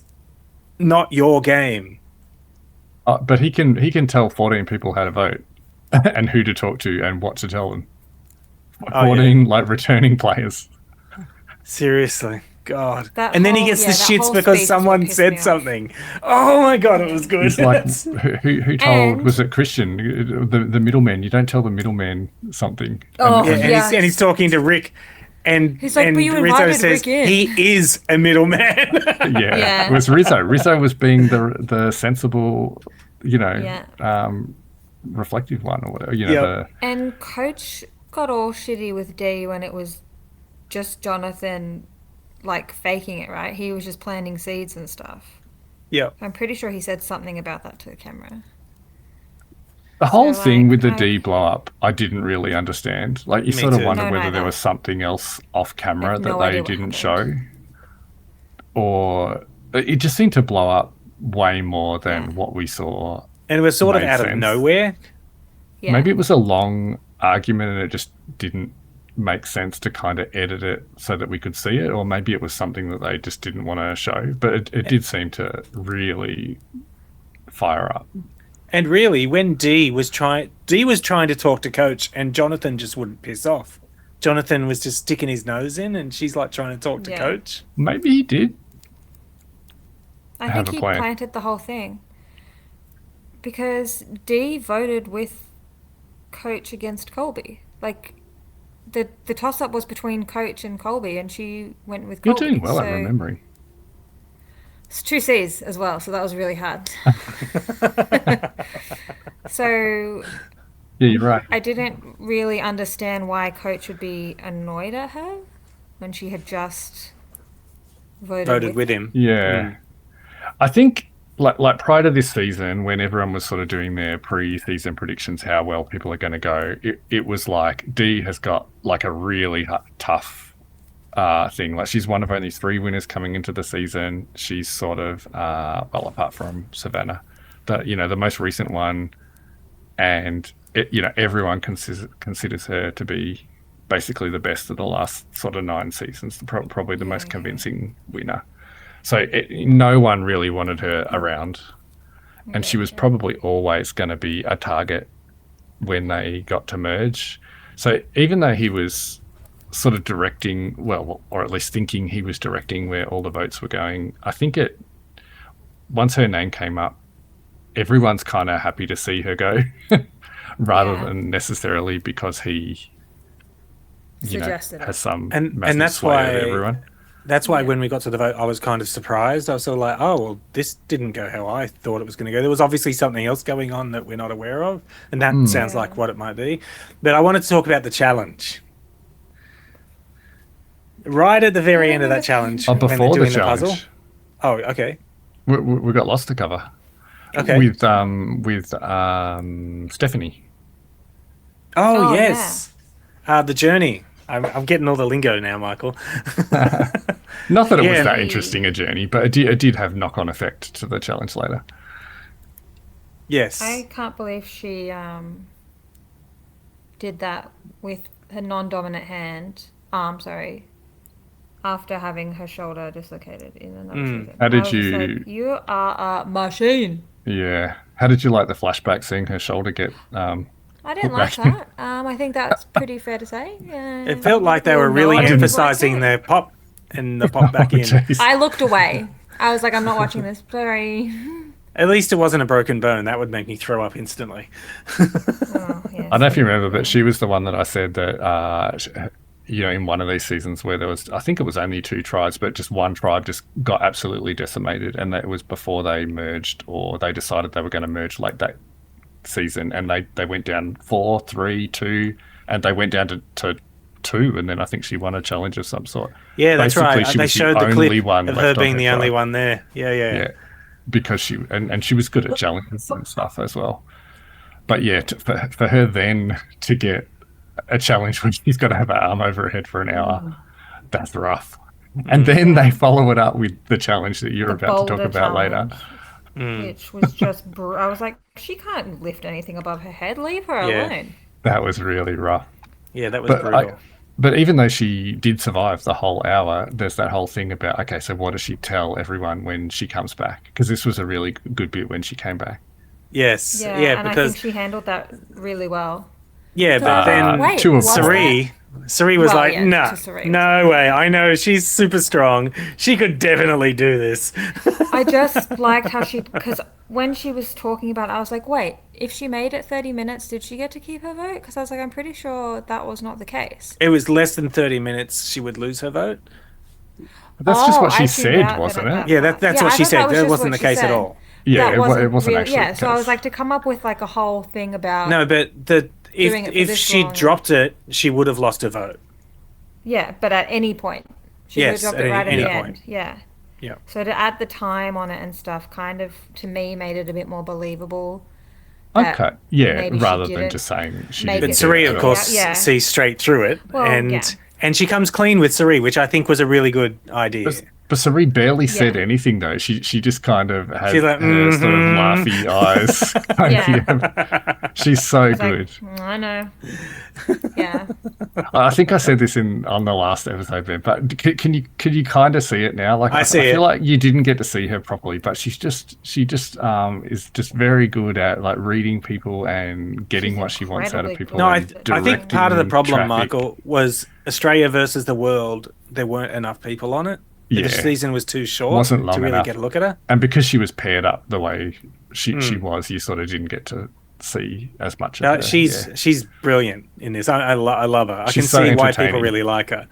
not your game. But he can tell 14 people how to vote and who to talk to and what to tell them. 14 like returning players. Seriously. God. That And then he whole- gets yeah, the that shits whole because speech is what someone pissed me said off. something. Oh my God, it was good. It's like who told And- was it Christian the middleman? You don't tell the middleman something. Oh, Yeah, yeah. and he's talking to Rick, and He's like, and "But you Rizzo invited says Rick in." he is a middleman. Yeah, Yeah. it was Rizzo. Rizzo was being the sensible, Yeah. reflective one or whatever. Yep. And Coach got all shitty with D when it was just Jonathan, like, faking it, right? He was just planting seeds and stuff. Yeah, I'm pretty sure he said something about that to the camera. the whole So, thing like, with the D blow up, I didn't really understand. Like you Me sort of too. wonder No, whether there neither. was something else off camera have that no they idea what didn't show, happened. or it just seemed to blow up way more than Yeah. what we saw. and we're sort of Made out of sense. nowhere. Yeah. Maybe it was a long argument and it just didn't make sense to kind of edit it so that we could see it, or maybe it was something that they just didn't want to show. But it did seem to really fire up. And really, when D was trying to talk to Coach, and Jonathan just wouldn't piss off. Jonathan was just sticking his nose in, and she's like trying to talk to Yeah. Coach. Maybe he did. I have think a he plan. planted the whole thing. Because D voted with Coach against Colby. Like, the toss up was between Coach and Colby, and she went with You're Colby. doing well at so- remembering. It's 2 C's as well, so that was really hard. So Yeah, you're right. I didn't really understand why Coach would be annoyed at her when she had just voted With him. Yeah. I think like prior to this season, when everyone was sort of doing their pre-season predictions, how well people are going to go, it was like D has got like a really tough thing. Like she's one of only 3 winners coming into the season. She's sort of well, apart from Savannah, the most recent one, and everyone considers her to be basically the best of the last sort of 9 seasons, probably the most convincing winner. So no one really wanted her around, and she was probably always going to be a target when they got to merge. So even though he was sort of directing, well, or at least thinking he was directing where all the votes were going, I think once her name came up, everyone's kind of happy to see her go, rather than necessarily because he Suggested has it. some And massive that's sway over why- everyone. That's why when we got to the vote, I was kind of surprised. I was sort of like, oh, well, this didn't go how I thought it was going to go. There was obviously something else going on that we're not aware of, and that sounds like what it might be. But I wanted to talk about the challenge. Right at the very end of that challenge, Oh, when they're before doing the challenge, puzzle. Oh, okay. we got lots to cover. Okay. With Stephanie. Oh, Oh, yes. The journey. I'm getting all the lingo now, Michael. Not that it was Yeah. that interesting a journey, but it did have knock-on effect to the challenge later. Yes. I can't believe she did that with her non-dominant arm, after having her shoulder dislocated in another season. How did I was just you- like, you are a machine. Yeah. How did you like the flashback seeing her shoulder get I didn't Put like back in. that. I think that's pretty fair to say. It felt like they were really No, I didn't emphasizing like their pop and the pop back Oh, in. jeez. I looked away. I was like, I'm not watching this. Sorry. At least it wasn't a broken bone. That would make me throw up instantly. Oh, yes. I don't know if you remember, but she was the one that I said that, in one of these seasons where there was, I think it was only 2 tribes, but just one tribe just got absolutely decimated. And that was before they merged, or they decided they were going to merge like that season. And they went down 4, 3, 2, and they went down to 2. And then I think she won a challenge of some sort. Yeah, that's Basically, right. she They was the showed the only clip one of her left on being her the only tribe. one there. Yeah. Yeah, because she was good at challenges and stuff as well. But yeah, for her then to get a challenge when she's got to have her arm over her head for an hour, that's rough. And then they follow it up with the challenge that you're The about to talk boulder about later. challenge, which was just. I was like, she can't lift anything above her head. Leave her Yeah. alone. That was really rough. Yeah, that was But brutal. but even though she did survive the whole hour, there's that whole thing about, okay, so what does she tell everyone when she comes back? Because this was a really good bit when she came back. Yes. Yeah, Yeah, and I because think she handled that really well. yeah, but then Wait, two of was them. Sari was Well, like, yeah, nah, to Sari. no way. I know she's super strong. She could definitely do this. I just liked how because when she was talking about it, I was like, wait, if she made it 30 minutes, did she get to keep her vote? Because I was like, I'm pretty sure that was not the case. It was less than 30 minutes she would lose her vote. But that's just what I she tuned said, out wasn't at it? that Yeah, part. that's Yeah, what I she thought said. that was That just wasn't what the she case at said. all. Yeah, That it wasn't wasn't real. actually Yeah, the so I was case. like, to come up with like a whole thing about No, but Doing it for if this she long. dropped it, she would have lost her vote. yeah, but at any point, she Yes, would have dropped at it right any at the point. end. Yeah. Yeah. So to add the time on it and stuff, kind of to me made it a bit more believable. That Okay, yeah, maybe she rather than didn't just saying she make didn't But it do Sari, it of at course, all. Yeah. sees straight through it, Well, yeah. and she comes clean with Sari, which I think was a really good idea. But Sari barely said Yeah. anything though. She just kind of had She's like, her sort of laughy eyes. Yeah. She's so It's like, good. I know. Yeah. I think I said this on the last episode, Ben, but can you kind of see it now? Like I see feel it. like you didn't get to see her properly, but she just is just very good at like reading people and getting She's what she wants out of incredibly people. No, and I think part of the directing problem, traffic. Michael, was Australia versus the world. There weren't enough people on it. The Yeah. season was too short Wasn't to long really enough. get a look at her. And because she was paired up the way she Hmm. was, you sort of didn't get to see as much of her. She's brilliant in this. I love her. I She's can so see why people entertaining. really like her.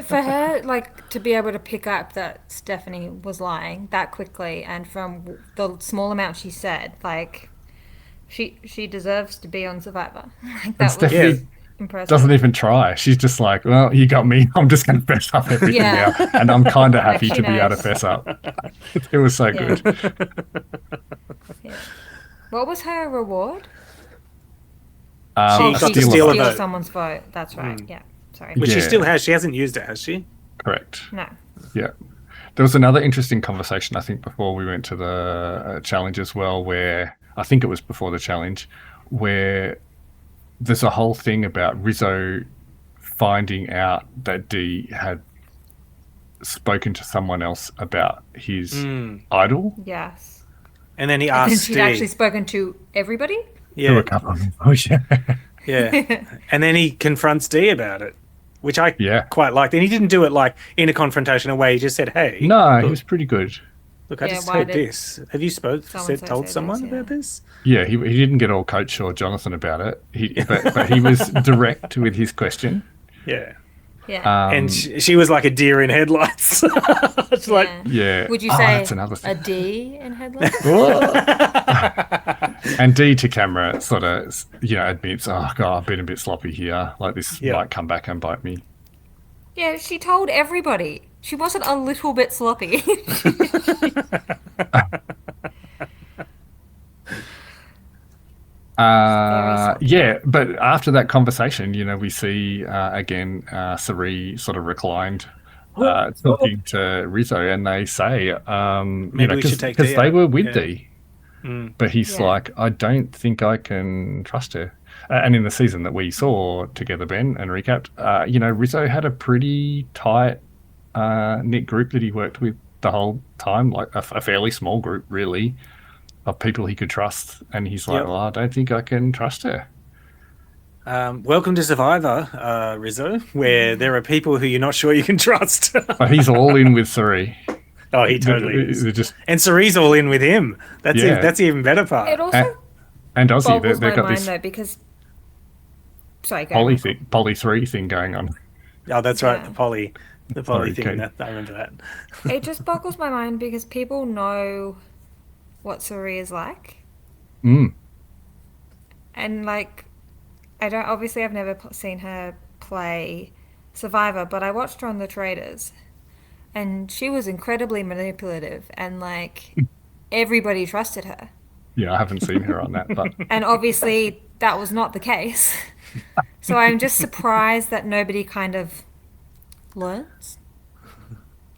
For her, like, to be able to pick up that Stephanie was lying that quickly, and from the small amount she said, like, she deserves to be on Survivor. Like, And that was Stephanie impressive. doesn't even try. She's just like, well, you got me. I'm just going to fess up everything Yeah. now. And I'm kind of Like, happy she to be able to knows. fess up. It was so Yeah. good. Yeah. What was her reward? She Oh, got she to could steal a steal vote. someone's vote. That's right. Yeah. Sorry. Which she Yeah. still has. She hasn't used it, has she? Correct. No. Yeah. There was another interesting conversation, I think, before we went to the challenge as well, where I think it was before the challenge, where there's a whole thing about Rizzo finding out that Dee had spoken to someone else about his idol. Yes. And then he And asks she'd Dee. actually spoken to everybody? To Yeah, a couple of them. Oh, yeah. yeah. And then he confronts Dee about it, which I Yeah. quite liked. And he didn't do it like in a confrontational way. He just said, "Hey, No, he look, was pretty good. look, I Yeah, just why heard did this. Have you told so-and-so say someone this? Yeah. about this?" Yeah, he didn't get all Coach or Jonathan about it. But he was direct with his question. Yeah. Yeah. And she was like a deer in headlights. It's like, Yeah. Would you Oh, say that's another a thing. D in headlights? And D to camera sort of, admits, oh, God, I've been a bit sloppy here. Like this Yeah. might come back and bite me. Yeah, she told everybody. She wasn't a little bit sloppy. sloppy. Yeah, but after that conversation, we see again Sari sort of reclined talking to Rizzo, and they say, Maybe we should take Dee they out. were with Yeah. Dee, but he's Yeah. like, I don't think I can trust her. And in the season that we saw together, Ben, and recapped, Rizzo had a pretty tight knit group that he worked with the whole time, like a fairly small group, really, of people he could trust. And he's like, Yep. well, I don't think I can trust her. welcome to Survivor, Rizzo, where there are people who you're not sure you can trust. But he's all in with Sari. Oh, he totally is. They're just And Sari's all in with him. That's Yeah. that's the even better part. It also and Aussie. boggles They've my got mind, this though, because... Sorry, go ahead. poly 3 thing going on. Oh, that's right, Yeah. the poly Sorry, thing. Kate. I remember that. It just boggles my mind because people know what Suri is like. Mm. And, like, I've never seen her play Survivor, but I watched her on The Traders. And she was incredibly manipulative, and, like, everybody trusted her. Yeah, I haven't seen her on that, but And obviously, that was not the case. So I'm just surprised that nobody kind of learns.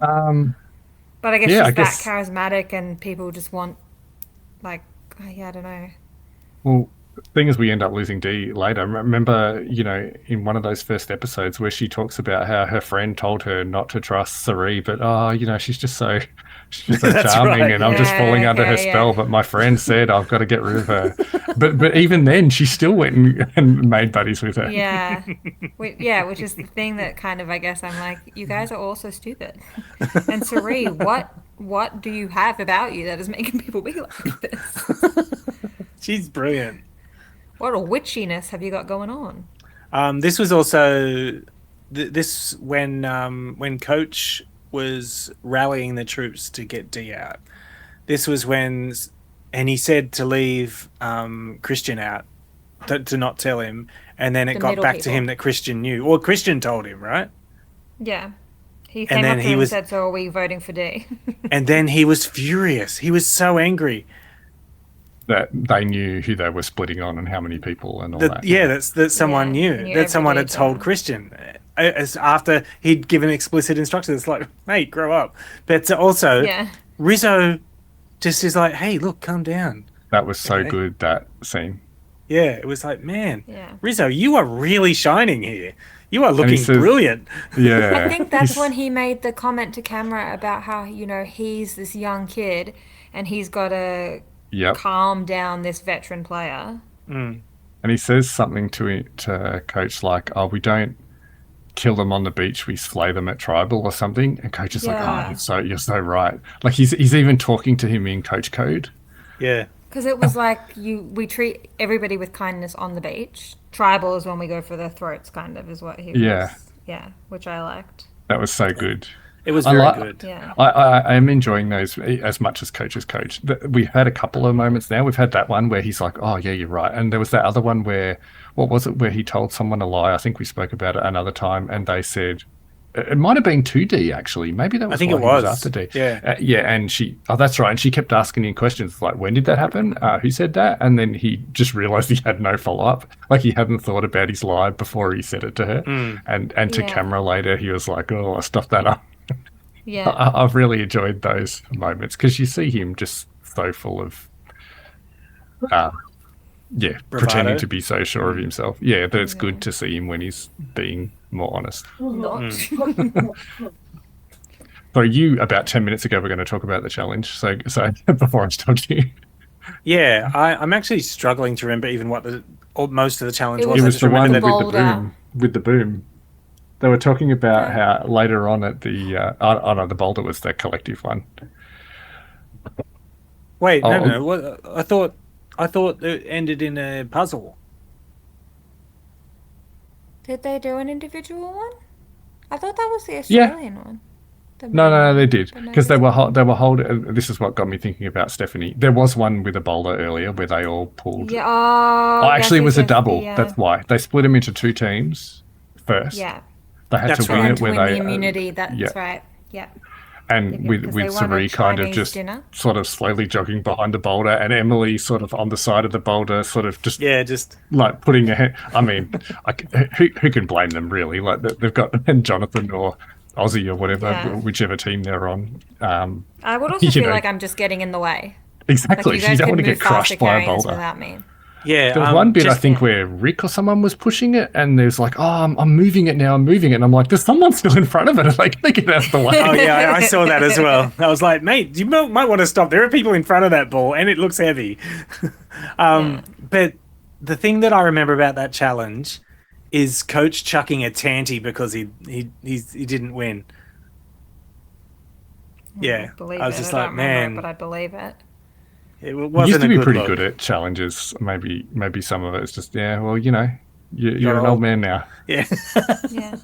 Um, But I guess yeah, I she's that guess. charismatic, and people just want, like, yeah, I don't know. Well, the thing is, we end up losing Dee later. Remember, in one of those first episodes where she talks about how her friend told her not to trust Sari, but she's just so That's charming, right. and I'm just Yeah, falling under her okay, spell. yeah. But my friend said I've got to get rid of her. But even then, she still went and made buddies with her. Yeah. Yeah, which is the thing that kind of, I guess, I'm like, you guys are all so stupid. And Sari, what do you have about you that is making people be like this? She's brilliant. What a witchiness have you got going on? This was also this when Coach was rallying the troops to get D out. This was and he said to leave Christian out, to not tell him, and then it The got middle back to people. him that Christian knew, or Christian told him, right? Yeah. He And came then up to he him and was, said, so are we voting for D? and then he was furious. He was so angry. That they knew who they were splitting on and how many people and all that. That someone Yeah, knew, he knew that someone every had told detail. Christian as after he'd given explicit instructions. It's like, mate, grow up. But also, Yeah. Rizzo just is like, hey, look, calm down. That was so Okay. good, that scene. Yeah, it was like, man, Yeah. Rizzo, you are really shining here. You are And he looking says- brilliant. Yeah. I think that's He's- when he made the comment to camera about how, he's this young kid and he's got to Yep. calm down this veteran player. Mm. And he says something to Coach like, "Oh, we don't kill them on the beach; we slay them at tribal or something." And Coach is like, Yeah. "Oh, you're so right." Like he's even talking to him in Coach code. Yeah. Because it was like we treat everybody with kindness on the beach. Tribal is when we go for their throats, kind of, is what he Yeah. was. Yeah, which I liked. That was so good. It was I very like- good. Yeah. I am enjoying those as much as Coach is Coach. We've had a couple of moments now. We've had that one where he's like, "Oh yeah, you're right," and there was that other one where, what was it, where he told someone a lie? I think we spoke about it another time, and they said it might have been 2D actually. Maybe that was I think why it he was was. after D. Yeah. Yeah, and that's right, and she kept asking him questions like, "When did that happen? Who said that?" And then he just realized he had no follow up, like he hadn't thought about his lie before he said it to her, and to Yeah. camera later he was like, "Oh, I stuffed that up." Yeah. I've really enjoyed those moments because you see him just so full of, pretending to be so sure of himself. Yeah, but it's good to see him when he's being more honest. Not. So you, about 10 minutes ago, were going to talk about the challenge. So before I stopped you, Yeah, I'm actually struggling to remember even what most of the challenge It was. it I was just the one remember with that. the boulder. boom. With the boom, they were talking about how later on at the no, the boulder was the collective one. Wait, Oh, no. What, I thought it ended in a puzzle. Did they do an individual one? I thought that was the Yeah. Australian one. The No, main one. they did But because they maybe were it's- they were holding. This is what got me thinking about Stephanie. There was one with a boulder earlier where they all pulled. Yeah. Oh, Oh, actually, it was a yes, double. the, That's why they split them into two teams first. yeah. They had That's to win right. it To where win they the immunity. That's yeah. right. Yeah. and Yeah, with 'cause with they won a Sari kind of Chinese just dinner. sort of slowly jogging behind the boulder, and Emily sort of on the side of the boulder, sort of just Yeah, just like putting a hand. I mean, who can blame them really? Like they've got Jonathan or Aussie or whatever, Yeah. whichever team they're on. I would also You feel know. like I'm just getting in the way. Like Exactly. you You guys don't could want to move get crushed faster by a carrying this boulder. without me. yeah. There was one bit I just- think where Rick or someone was pushing it, and there's like, "Oh, I'm moving it now. I'm moving it." And I'm like, "There's someone still in front of it." Like, get out of the way. Oh yeah, I saw that as well. I was like, mate, you might want to stop. There are people in front of that ball, and it looks heavy. But the thing that I remember about that challenge is Coach chucking a tanty because he didn't win. Yeah, Believe I was it. just I like, don't remember man, it, but I believe it. it You wasn't used to a be good pretty look. good at challenges. Maybe some of it's just well, you're You're an old. old man now. Yeah, Yeah.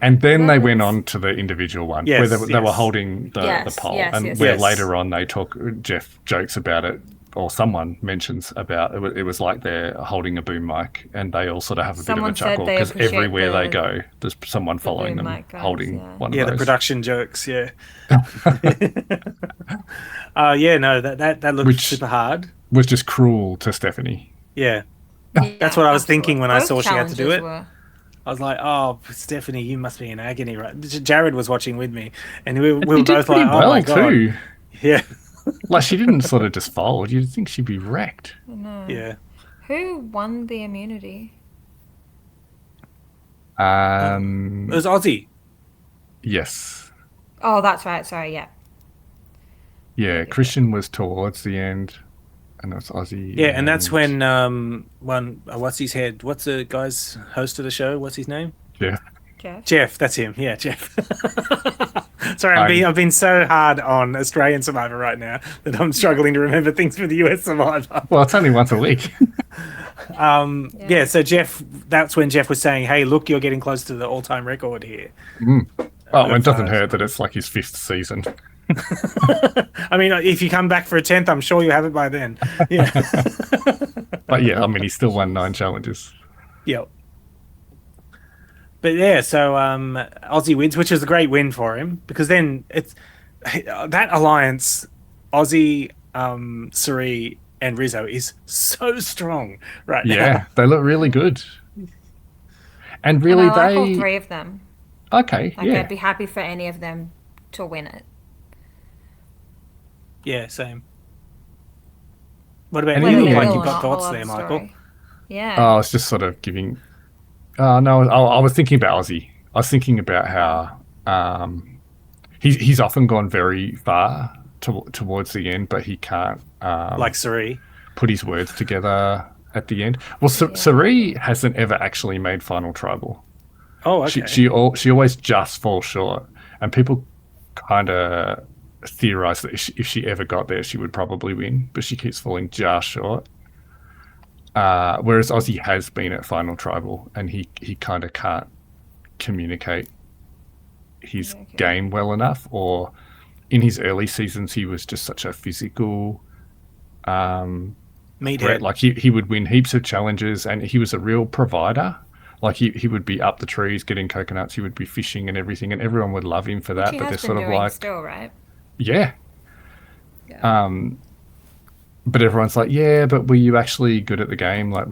And then they Well, went it's- on to the individual one Yes, where they were yes. holding the Yes, pole, yes, and yes, where yes. later on Jeff jokes about it, or someone mentions about it. It was like they're holding a boom mic, and they all sort of have a Someone bit of a chuckle said they because appreciate everywhere they the- go, there's someone following boom them mic guys, holding yeah. one yeah, of the those. production jokes. Yeah. Yeah, no, that looked Which- super hard. Was just cruel to Stephanie. Yeah. Yeah, That's what I was thinking when I Both saw she had to do challenges it. were. I was like, "Oh, Stephanie, you must be in agony, right?" Jared was watching with me, and we She were did both pretty like, "Oh my well god, too. yeah, Like she didn't sort of just fold. You'd think she'd be wrecked. No. yeah." Who won the immunity? It was Aussie. Yes. Oh, that's right. Sorry, yeah. Yeah, Christian was towards the end, and it was Aussie. Yeah, and that's when what's his head? What's the guy's host of the show? What's his name? Jeff. Jeff, that's him. Yeah, Jeff. Sorry, I've been so hard on Australian Survivor right now that I'm struggling to remember things for the US Survivor. Well, it's only once a week. Yeah, so Jeff, that's when Jeff was saying, "Hey, look, you're getting close to the all-time record here." Oh, it doesn't hurt that it's like his 5th season. I mean, if you come back for a 10th, I'm sure you have it by then. Yeah. But yeah, I mean, he still won 9 challenges. Yep. But yeah, so Aussie wins, which is a great win for him because then it's that alliance, Aussie, Suri, and Rizzo is so strong right now. Yeah, they look really good. And really, And I like all they 3 of them. okay. Like Yeah, I'd be happy for any of them to win it. Yeah, same. What about And you? in Look the like end- you've got Not thoughts all of there, the Michael. story. Yeah. I was just sort of giving. No, I was thinking about Aussie. I was thinking about how he's often gone very far towards the end, but he can't Like Suri. put his words together at the end. Well, Sari hasn't ever actually made Final Tribal. Oh, okay. She always just falls short, and people kind of theorize that if she ever got there, she would probably win, but she keeps falling just short. Whereas Aussie has been at Final Tribal, and he kind of can't communicate his game well enough, or in his early seasons, he was just such a physical Meathead. like he would win heaps of challenges, and he was a real provider. Like he would be up the trees getting coconuts, he would be fishing and everything, and everyone would love him for that. He But they're has been sort of doing like, still, right? yeah. Yeah. But everyone's like, yeah, but were you actually good at the game? Like,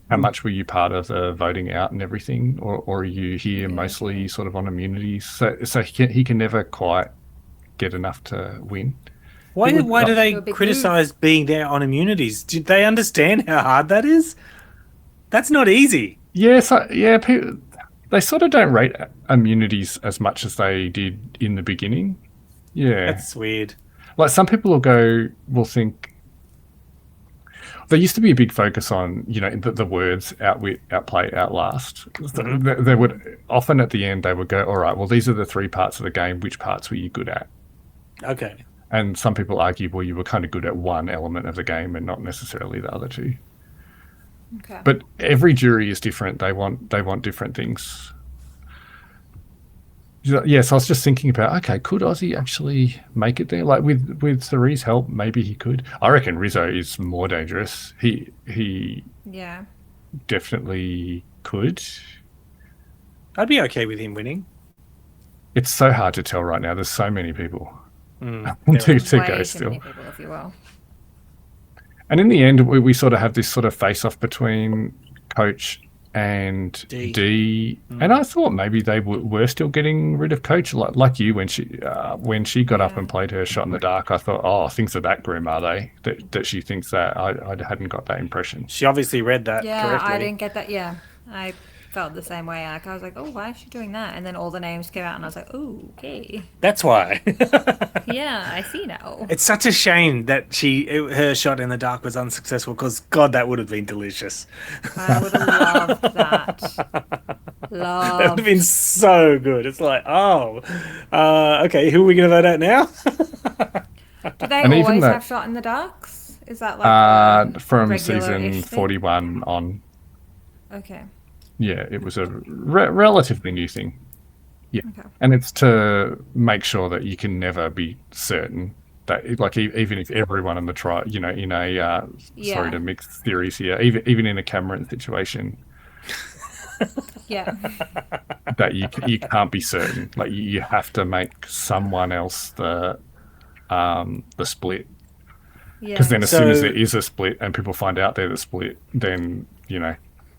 how much were you part of the voting out and everything, or are you here mostly sort of on immunities? So he can never quite get enough to win. Why do they a big criticize being there on immunities? Do they understand how hard that is? That's not easy. Yeah, so yeah, they sort of don't rate immunities as much as they did in the beginning. Yeah, That's weird. like some people will think there used to be a big focus on the words outwit, outplay, outlast. They would often at the end they would go, all right, well these are the 3 parts of the game. Which parts were you good at? Okay. And some people argue, well, you were kind of good at one element of the game and not necessarily the other 2. Okay. But every jury is different. They want different things. Yes, I was just thinking about, okay, could Aussie actually make it there? Like with Sari's help, maybe he could. I reckon Rizzo is more dangerous. He Yeah. definitely could. I'd be okay with him winning. It's so hard to tell right now. There's so many people to Way go too still. many people, if you will. And in the end, we sort of have this sort of face-off between Coach and D. And I thought maybe they were still getting rid of Coach, like you when she got up and played her shot in the dark. I thought, oh, things are that grim, are they? That she thinks that. I hadn't got that impression. She obviously read that Yeah, correctly. I didn't get that. Yeah, I felt the same way. Like I was like, oh, why is she doing that? And then all the names came out, and I was like, oh, okay. That's why. Yeah, I see now. It's such a shame that her shot in the dark was unsuccessful because God, that would have been delicious. I would have loved that. That would Loved. have been so good. It's like, okay, who are we going to vote at now? Do they And even always that- have shot in the darks? Is that like a From regular-ish season thing? 41 on. Okay. Yeah, it was a relatively new thing. Yeah, Okay. and it's to make sure that you can never be certain that, like, even if everyone in the trial, in a sorry to mix theories here, even in a Cameron situation, Yeah. that you can't be certain. Like you have to make someone else the split, Yeah. because then as soon as So- there is a split and people find out they're the split, then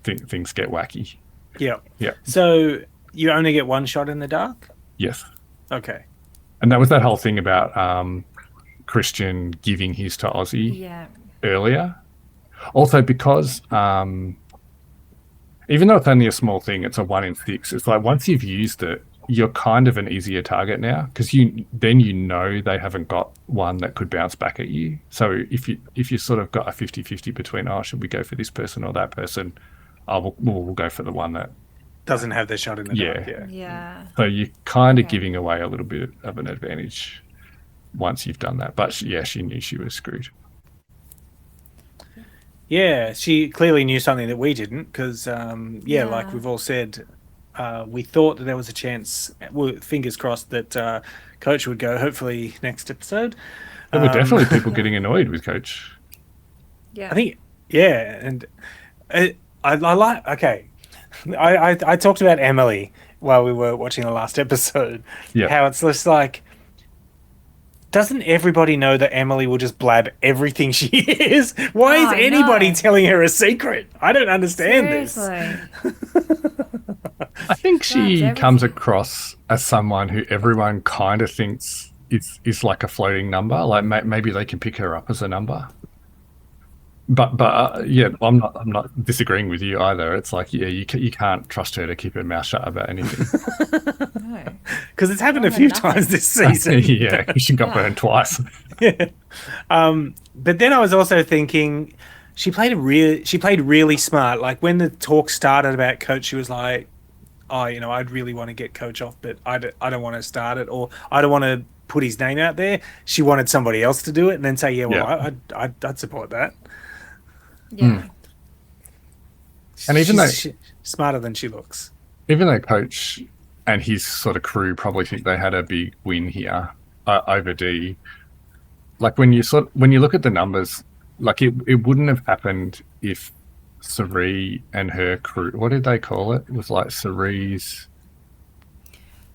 things get wacky. Yeah. Yeah. So you only get one shot in the dark? Yes. Okay. And that was that whole thing about Christian giving his to Ozzy Yeah. earlier. Also, because even though it's only a small thing, it's a 1 in 6. It's like once you've used it, you're kind of an easier target now because you know they haven't got one that could bounce back at you. So if you sort of got a 50-50 between, oh, should we go for this person or that person? We'll go for the one that Doesn't have the shot in the dark. Yeah. Yeah. So you're kind of Okay. giving away a little bit of an advantage once you've done that. But she knew she was screwed. Yeah, she clearly knew something that we didn't because, like Yeah. we've all said, we thought that there was a chance, well, fingers crossed, that Coach would go, hopefully, next episode. There were definitely people getting annoyed with Coach. Yeah. I think, yeah, and I like, okay, I talked about Emily while we were watching the last episode, Yeah. how it's just like, doesn't everybody know that Emily will just blab everything she is? Why is Oh, anybody no. telling her a secret? I don't understand this. Seriously. I think she Blabs comes everything. across as someone who everyone kind of thinks is like a floating number. Like maybe they can pick her up as a number. But yeah, I'm not disagreeing with you either. It's like you can't trust her to keep her mouth shut about anything. No. Because it's happened a Oh, few nothing. times this season. Yeah, she got burned twice. Yeah. But then I was also thinking she played really smart. Like when the talk started about Coach, she was like, "Oh, I'd really want to get Coach off, but I don't want to start it, or I don't want to put his name out there." She wanted somebody else to do it, and then say, "Yeah, well, Yeah. I'd support that." Yeah. And even though She's smarter than she looks. Coach and his sort of crew probably think they had a big win here over D. Like when you look at the numbers, like it wouldn't have happened if Cerie and her crew, what did they call it? It was like Cerie's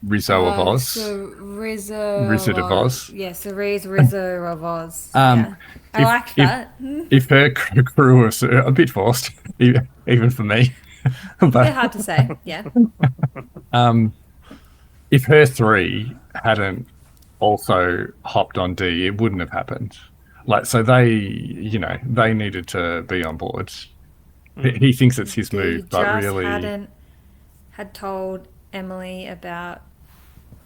Rizzo of Oz. So Rizzo Wizard of Oz. Yeah, Cerise Rizzo of Oz. Um, Yeah. I like that. If her crew was a bit forced, even for me, They're but hard to say. Yeah. if her three hadn't also hopped on D, it wouldn't have happened. Like, so they needed to be on board. He thinks it's his He move, but just really, had told Emily about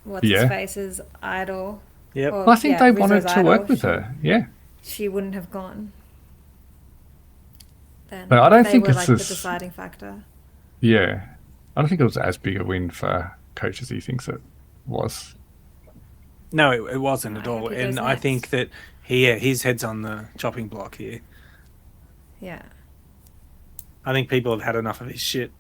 what's Yeah. his face's idol. Yep. Or, I think they wanted Rizzo's to work idol. with her. Yeah. She wouldn't have gone. Then But I don't they think were it's like the as- deciding factor. Yeah. I don't think it was as big a win for Coach as he thinks it was. No, it wasn't at I all. hope he goes And I next. think that his head's on the chopping block here. Yeah. I think people have had enough of his shit.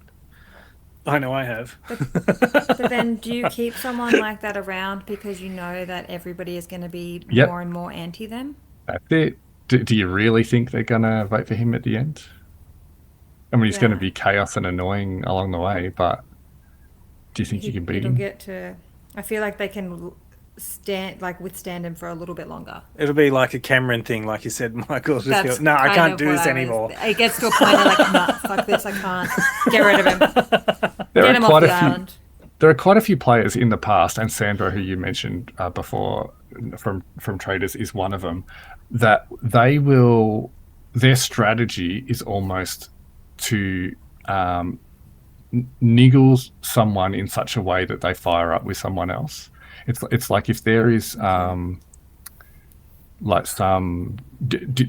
I know I have. But then do you keep someone like that around because you know that everybody is going to be Yep. more and more anti them? That's it. Do you really think they're going to vote for him at the end? I mean, he's going to Yeah. be chaos and annoying along the way, but do you think you can beat It'll him? get to. I feel like they can withstand him for a little bit longer. It'll be like a Cameron thing, like you said, Michael. Just That's go, no, I kind can't of do what this I was- anymore. It gets to a point of like, nah, fuck this, I can't. Get rid of him. There Get are him off quite the a few. island. There are quite a few players in the past, and Sandro, who you mentioned before from Traders, is one of them. That their strategy is almost to niggle someone in such a way that they fire up with someone else. It's like if there is like some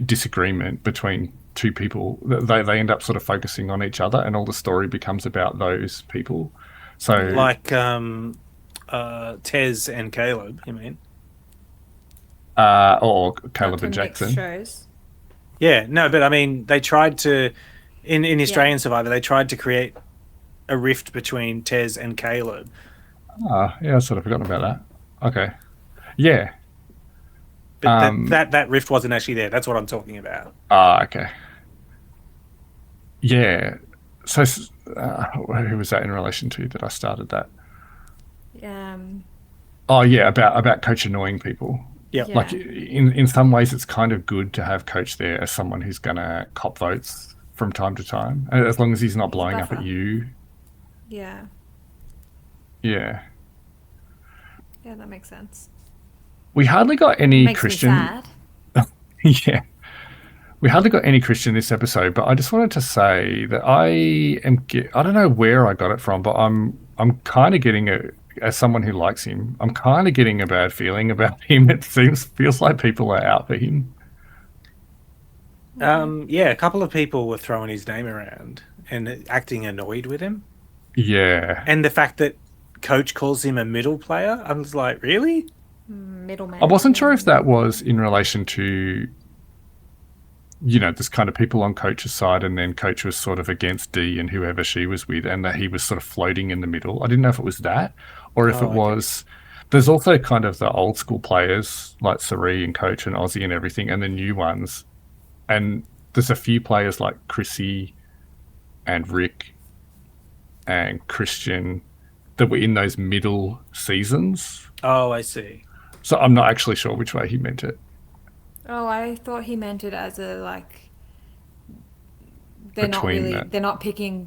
disagreement between two people, they end up sort of focusing on each other, and all the story becomes about those people. So Like Tez and Caleb, you mean? or Caleb Not and to mix Jackson. shows. Yeah, no, but I mean, they tried to, in Australian Survivor, they tried to create a rift between Tez and Caleb. Yeah, I sort of forgotten about that. Okay. Yeah. But that rift wasn't actually there. That's what I'm talking about. Okay. Yeah. So, who was that in relation to that I started that? Oh, yeah, about Coach annoying people. Yep. Yeah. Like, in some ways, it's kind of good to have Coach there as someone who's going to cop votes from time to time, as long as he's not blowing up at buffer. you. Yeah. Yeah. Yeah, that makes sense. We hardly got It any makes me Christian. sad. Yeah. We hardly got any Christian this episode, but I just wanted to say that I don't know where I got it from, but I'm kind of getting as someone who likes him, I'm kind of getting a bad feeling about him. It feels like people are out for him. Okay. Yeah, a couple of people were throwing his name around and acting annoyed with him. Yeah. And the fact that coach calls him a middle player, I was like, really? I Middleman. wasn't Yeah, sure if that middleman. was in relation to, this kind of people on coach's side, and then coach was sort of against D and whoever she was with, and that he was sort of floating in the middle. I didn't know if it was that, or if it Oh, okay. was. There's also kind of the old school players like Sari and Coach and Aussie and everything, and the new ones. And there's a few players like Chrissy and Rick and Christian that were in those middle seasons. Oh, I see. So I'm not actually sure which way he meant it. Oh, I thought he meant it as a like Between that, they're not picking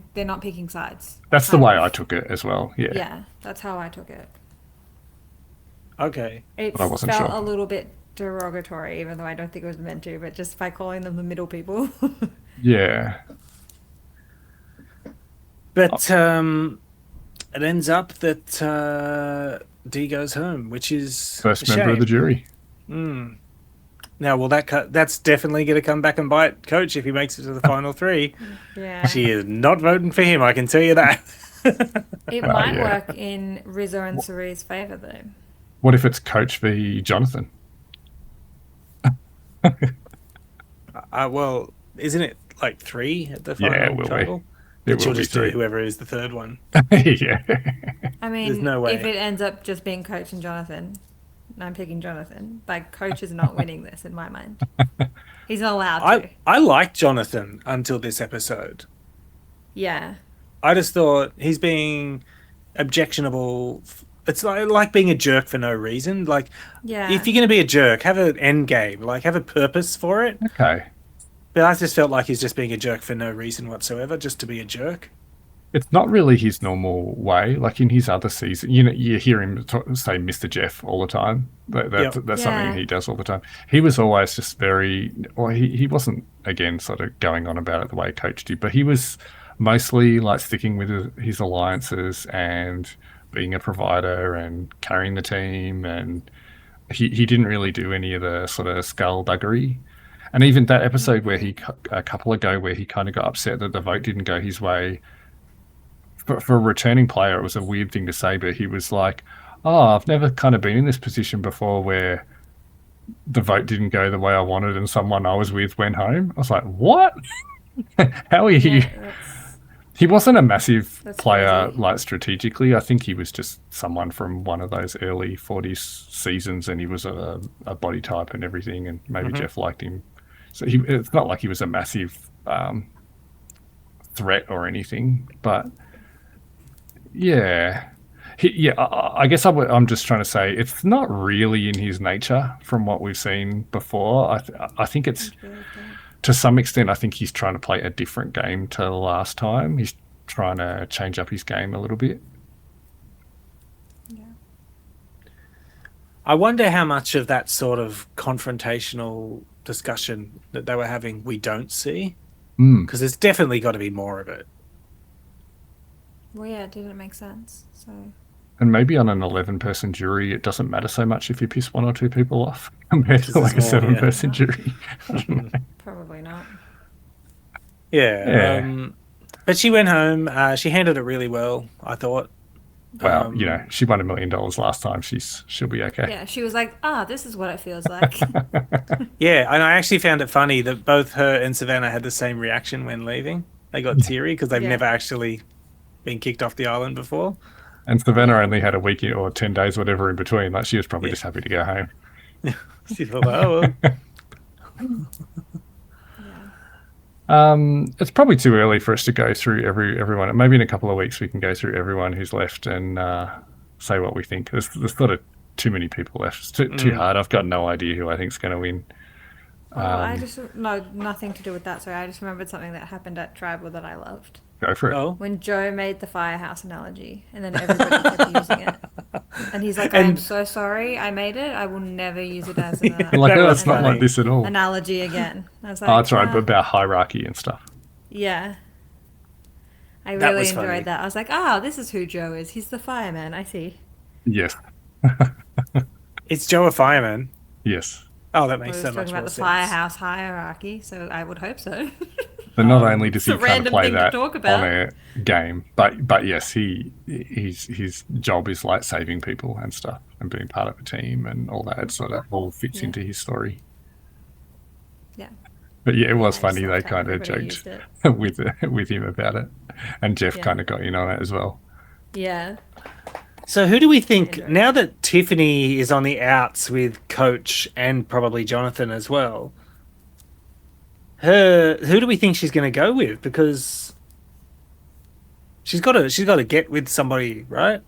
sides. that's the Kind way I of. took it as well. Yeah, Yeah, that's how I took it. Okay. It but I wasn't felt sure. a little bit derogatory, even though I don't think it was meant to, but just by calling them the middle people. Yeah. Oh, But it ends up that D goes home, which is a first member of the shame. jury. Now, will that's definitely going to come back and bite Coach if he makes it to the final three. Yeah. She is not voting for him, I can tell you that. It Well, might yeah. work in Rizzo and Cerie's favour, though. What if it's Coach v Jonathan? Well, isn't it like three at the Yeah, it final will be. tribal? It Then will she'll be just do three. whoever is the third one. Yeah. I There's mean, no if way. it ends up just being Coach and Jonathan, and I'm picking Jonathan, like, Coach is not winning this in my mind. He's not allowed to. I liked Jonathan until this episode. Yeah. I just thought he's being objectionable. It's like being a jerk for no reason. Like, Yeah. if you're going to be a jerk, have an end game. Like, have a purpose for it. Okay. But I just felt like he's just being a jerk for no reason whatsoever, just to be a jerk. It's not really his normal way. Like in his other season, you hear him say "Mr. Jeff" all the time. That's Yep. that's Yeah. something he does all the time. He was always just very. Well, he wasn't again sort of going on about it the way Coach did, but he was mostly like sticking with his alliances and being a provider and carrying the team, and he didn't really do any of the sort of skullduggery. And even that episode where a couple ago, where he kind of got upset that the vote didn't go his way, for a returning player, it was a weird thing to say, but he was like, "Oh, I've never kind of been in this position before where the vote didn't go the way I wanted, and someone I was with went home." I was like, "What? How are you?" Yeah, He wasn't a massive that's player, crazy. like strategically. I think he was just someone from one of those early '40s seasons, and he was a body type and everything, and maybe Jeff liked him. So it's not like he was a massive threat or anything, but yeah. I guess I'm just trying to say it's not really in his nature from what we've seen before. I think it's That's really good. to some extent. I think he's trying to play a different game to the last time. He's trying to change up his game a little bit. Yeah. I wonder how much of that sort of confrontational discussion that they were having we don't see. Because there's definitely got to be more of it. Well, yeah, it didn't make sense. So, And maybe on an 11-person jury, it doesn't matter so much if you piss one or two people off compared to like a there's more, 7-person yeah. jury. probably not. Yeah. Yeah. But she went home. She handled it really well, I thought. Well, she won $1 million last time. She'll be okay. Yeah, she was like, this is what it feels like. Yeah, and I actually found it funny that both her and Savannah had the same reaction when leaving. They got teary because they've Yeah. never actually been kicked off the island before. And Savannah only had a week or 10 days, whatever, in between. Like she was probably just happy to go home. She thought, oh, well. It's probably too early for us to go through everyone. Maybe in a couple of weeks we can go through everyone who's left and say what we think. There's sort of too many people left. It's too hard. I've got no idea who I think's going to win. Well, I just, no, nothing to do with that. Sorry, I just remembered something that happened at Tribal that I loved. Go for it. Oh, When Joe made the firehouse analogy, and then everybody kept using it. And he's like, I'm so sorry I made it. I will never use it as Like, that oh, was it's not like funny. this at all. analogy again. I was Oh, like, that's right, but about hierarchy and stuff. yeah. I That really was funny. enjoyed that. I was like, oh, this is who Joe is. He's the fireman. I see. Yes. It's Joe a fireman? Yes. Oh, that We makes was so talking much about more the sense. firehouse hierarchy, so I would hope so. But not only does he it's a kind of random play thing to that talk on about. a game, but yes, his job is like saving people and stuff and being part of a team and all that. So that all fits into his story. Yeah. But yeah, it was I just funny. They loved how kind of everybody joked used it. with him about it, and Jeff Yeah. kind of got in on it as well. Yeah. So who do we think, Andrew. now that Tiffany is on the outs with Coach and probably Jonathan as well, who do we think she's going to go with? Because she's got to get with somebody, right?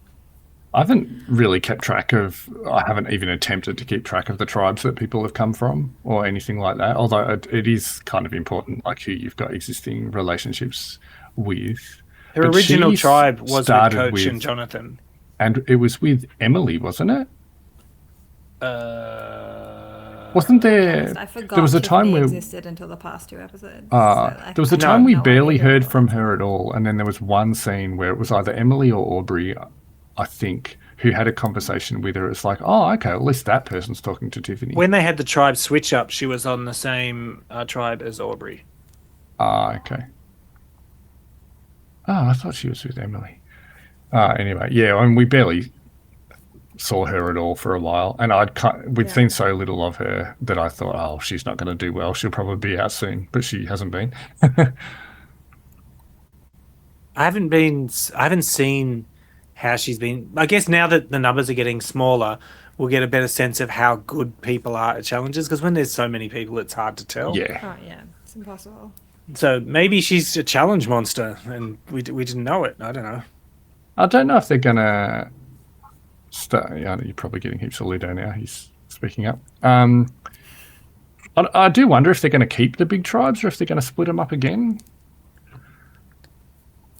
I haven't really kept track of. I haven't even attempted to keep track of the tribes that people have come from or anything like that. Although it is kind of important, like who you've got existing relationships with. Her But original she tribe was with started Coach with- and Jonathan. And it was with Emily, wasn't it? Wasn't there? I forgot There was a time Tiffany where existed until the past 2 episodes. there was a No. time we no barely idea heard what from was her at all, and then there was one scene where it was either Emily or Aubrey, I think, who had a conversation with her. It's like, oh, okay, at least that person's talking to Tiffany. When they had the tribe switch up, she was on the same tribe as Aubrey. Okay. Oh, I thought she was with Emily. Anyway, yeah, and we barely saw her at all for a while, and we'd seen so little of her that I thought, oh, she's not going to do well. She'll probably be out soon, but she hasn't been. I haven't seen how she's been. I guess now that the numbers are getting smaller, we'll get a better sense of how good people are at challenges, because when there's so many people, it's hard to tell. Yeah. Oh, yeah. It's impossible. So maybe she's a challenge monster, and we didn't know it. I don't know. I don't know if they're going to start. Yeah, you're probably getting heaps of Ludo now. He's speaking up. I do wonder if they're going to keep the big tribes or if they're going to split them up again.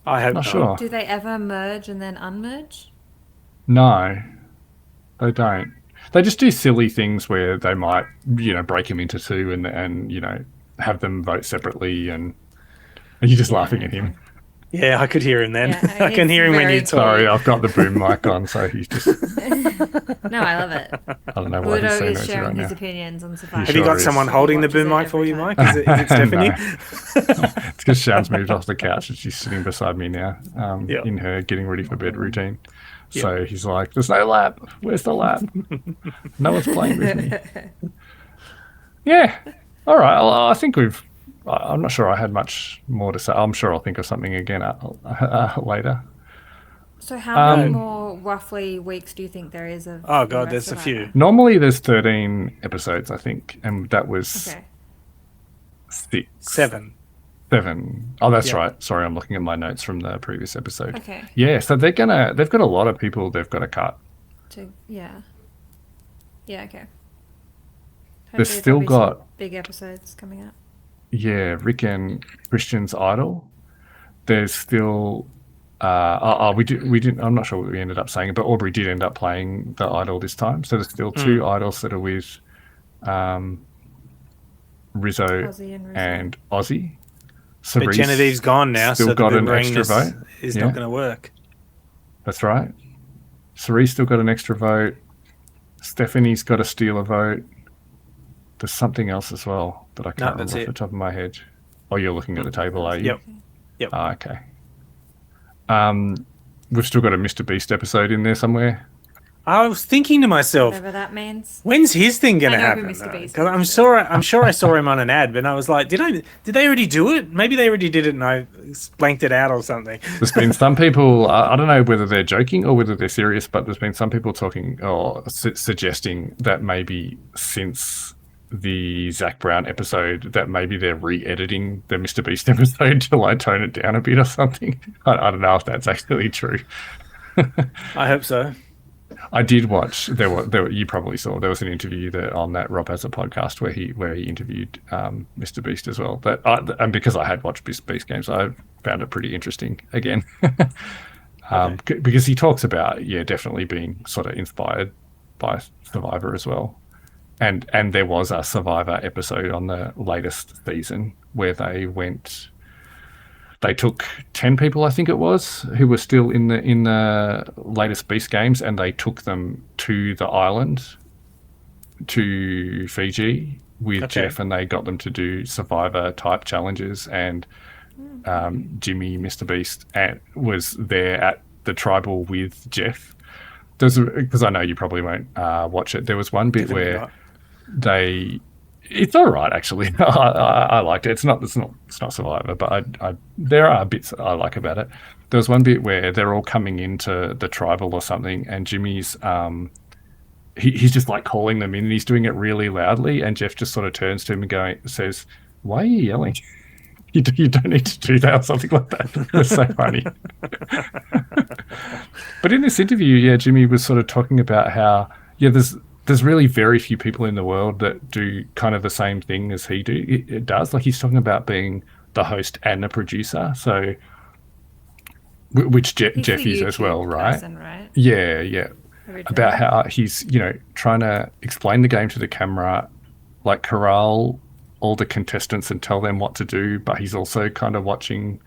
I hope Not not. sure. Do they ever merge and then unmerge? No, they don't. They just do silly things where they might, break them into two and have them vote separately, and you're just laughing at him. Yeah, I could hear him then. Yeah, I can it's hear him when very you talk. Sorry, I've got the boom mic on, so he's just. No, I love it. I don't know why he's Ludo saying is those sharing right his now. opinions on Survivor. Have you Sure got is. someone He holding the watches boom it mic for every you, time. Mike? Is it Stephanie? It's because Sharon's moved off the couch and she's sitting beside me now, Yeah. in her getting ready for bed routine. So he's like, "There's no lap. Where's the lap? No one's playing with me." Yeah. All right. I think we've. I'm not sure I had much more to say. I'm sure I'll think of something again later. So how many Um, more roughly weeks do you think there is of? Oh the god, rest there's a of few. Survivor? Normally there's 13 episodes, I think, and that was Okay. 6. 7. 7. Oh, that's Yeah. right. Sorry, I'm looking at my notes from the previous episode. Okay. Yeah, so they've got a lot of people they've got to cut. Yeah. Yeah. Okay. They've Hopefully still there'll be some got big episodes coming out. Rick and Christian's idol. There's still we didn't. I'm not sure what we ended up saying, but Aubrey did end up playing the idol this time. So there's still 2 idols that are with Rizzo Ozzy and Rizzo. and Ozzy. But Cerise Genevieve's gone now, still so got the an extra boomerang vote. is Yeah. not going to work. That's right. Cerise still got an extra vote. Stephanie's got to steal a vote. There's something else as well that I can't that's remember off the it. top of my head. Oh, you're looking at the table, are you? Yep. Yep. Ah, okay. We've still got a Mr. Beast episode in there somewhere. I was thinking to myself, Whatever that means. when's his thing going I to know who happen? Mr. Beast Because is. I'm sure I saw him on an ad, but I was like, did they already do it? Maybe they already did it and I blanked it out or something. There's been some people, I don't know whether they're joking or whether they're serious, but there's been some people talking or suggesting that maybe since the Zach Brown episode, that maybe they're re-editing the Mr. Beast episode to like tone it down a bit or something. I don't know if that's actually true. I hope so. I did watch. There were. You probably saw. There was an interview on that Rob Has a podcast where he interviewed Mr. Beast as well. And because I had watched Beast games, I found it pretty interesting again. Okay. Because he talks about, definitely being sort of inspired by Survivor as well. And there was a Survivor episode on the latest season where they took 10 people, I think it was, who were still in the latest Beast games, and they took them to the island, to Fiji with Jeff, and they got them to do Survivor type challenges. And Jimmy, Mr. Beast, was there at the tribal with Jeff. Because I know you probably won't watch it. There was one bit where it's all right, actually. I liked it. It's not Survivor, but there are bits I like about it. There was one bit where they're all coming into the tribal or something, and Jimmy's he's just like calling them in, and he's doing it really loudly, and Jeff just sort of turns to him and says, "Why are you yelling? You don't need to do that," or something like that. It's so funny. But in this interview, Jimmy was sort of talking about how there's really very few people in the world that do kind of the same thing as he does. Like, he's talking about being the host and the producer, so which Jeff is as well, right? Person, right? Yeah. Originally. About how he's trying to explain the game to the camera, like corral all the contestants and tell them what to do, but he's also kind of watching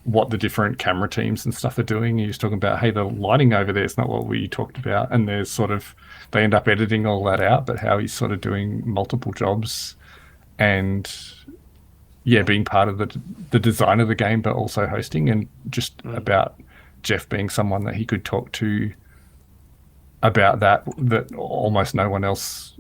what the different camera teams and stuff are doing. He's talking about, hey, the lighting over there is not what we talked about, and there's sort of, they end up editing all that out, but how he's sort of doing multiple jobs and being part of the design of the game, but also hosting, and just about Jeff being someone that he could talk to about that almost no one else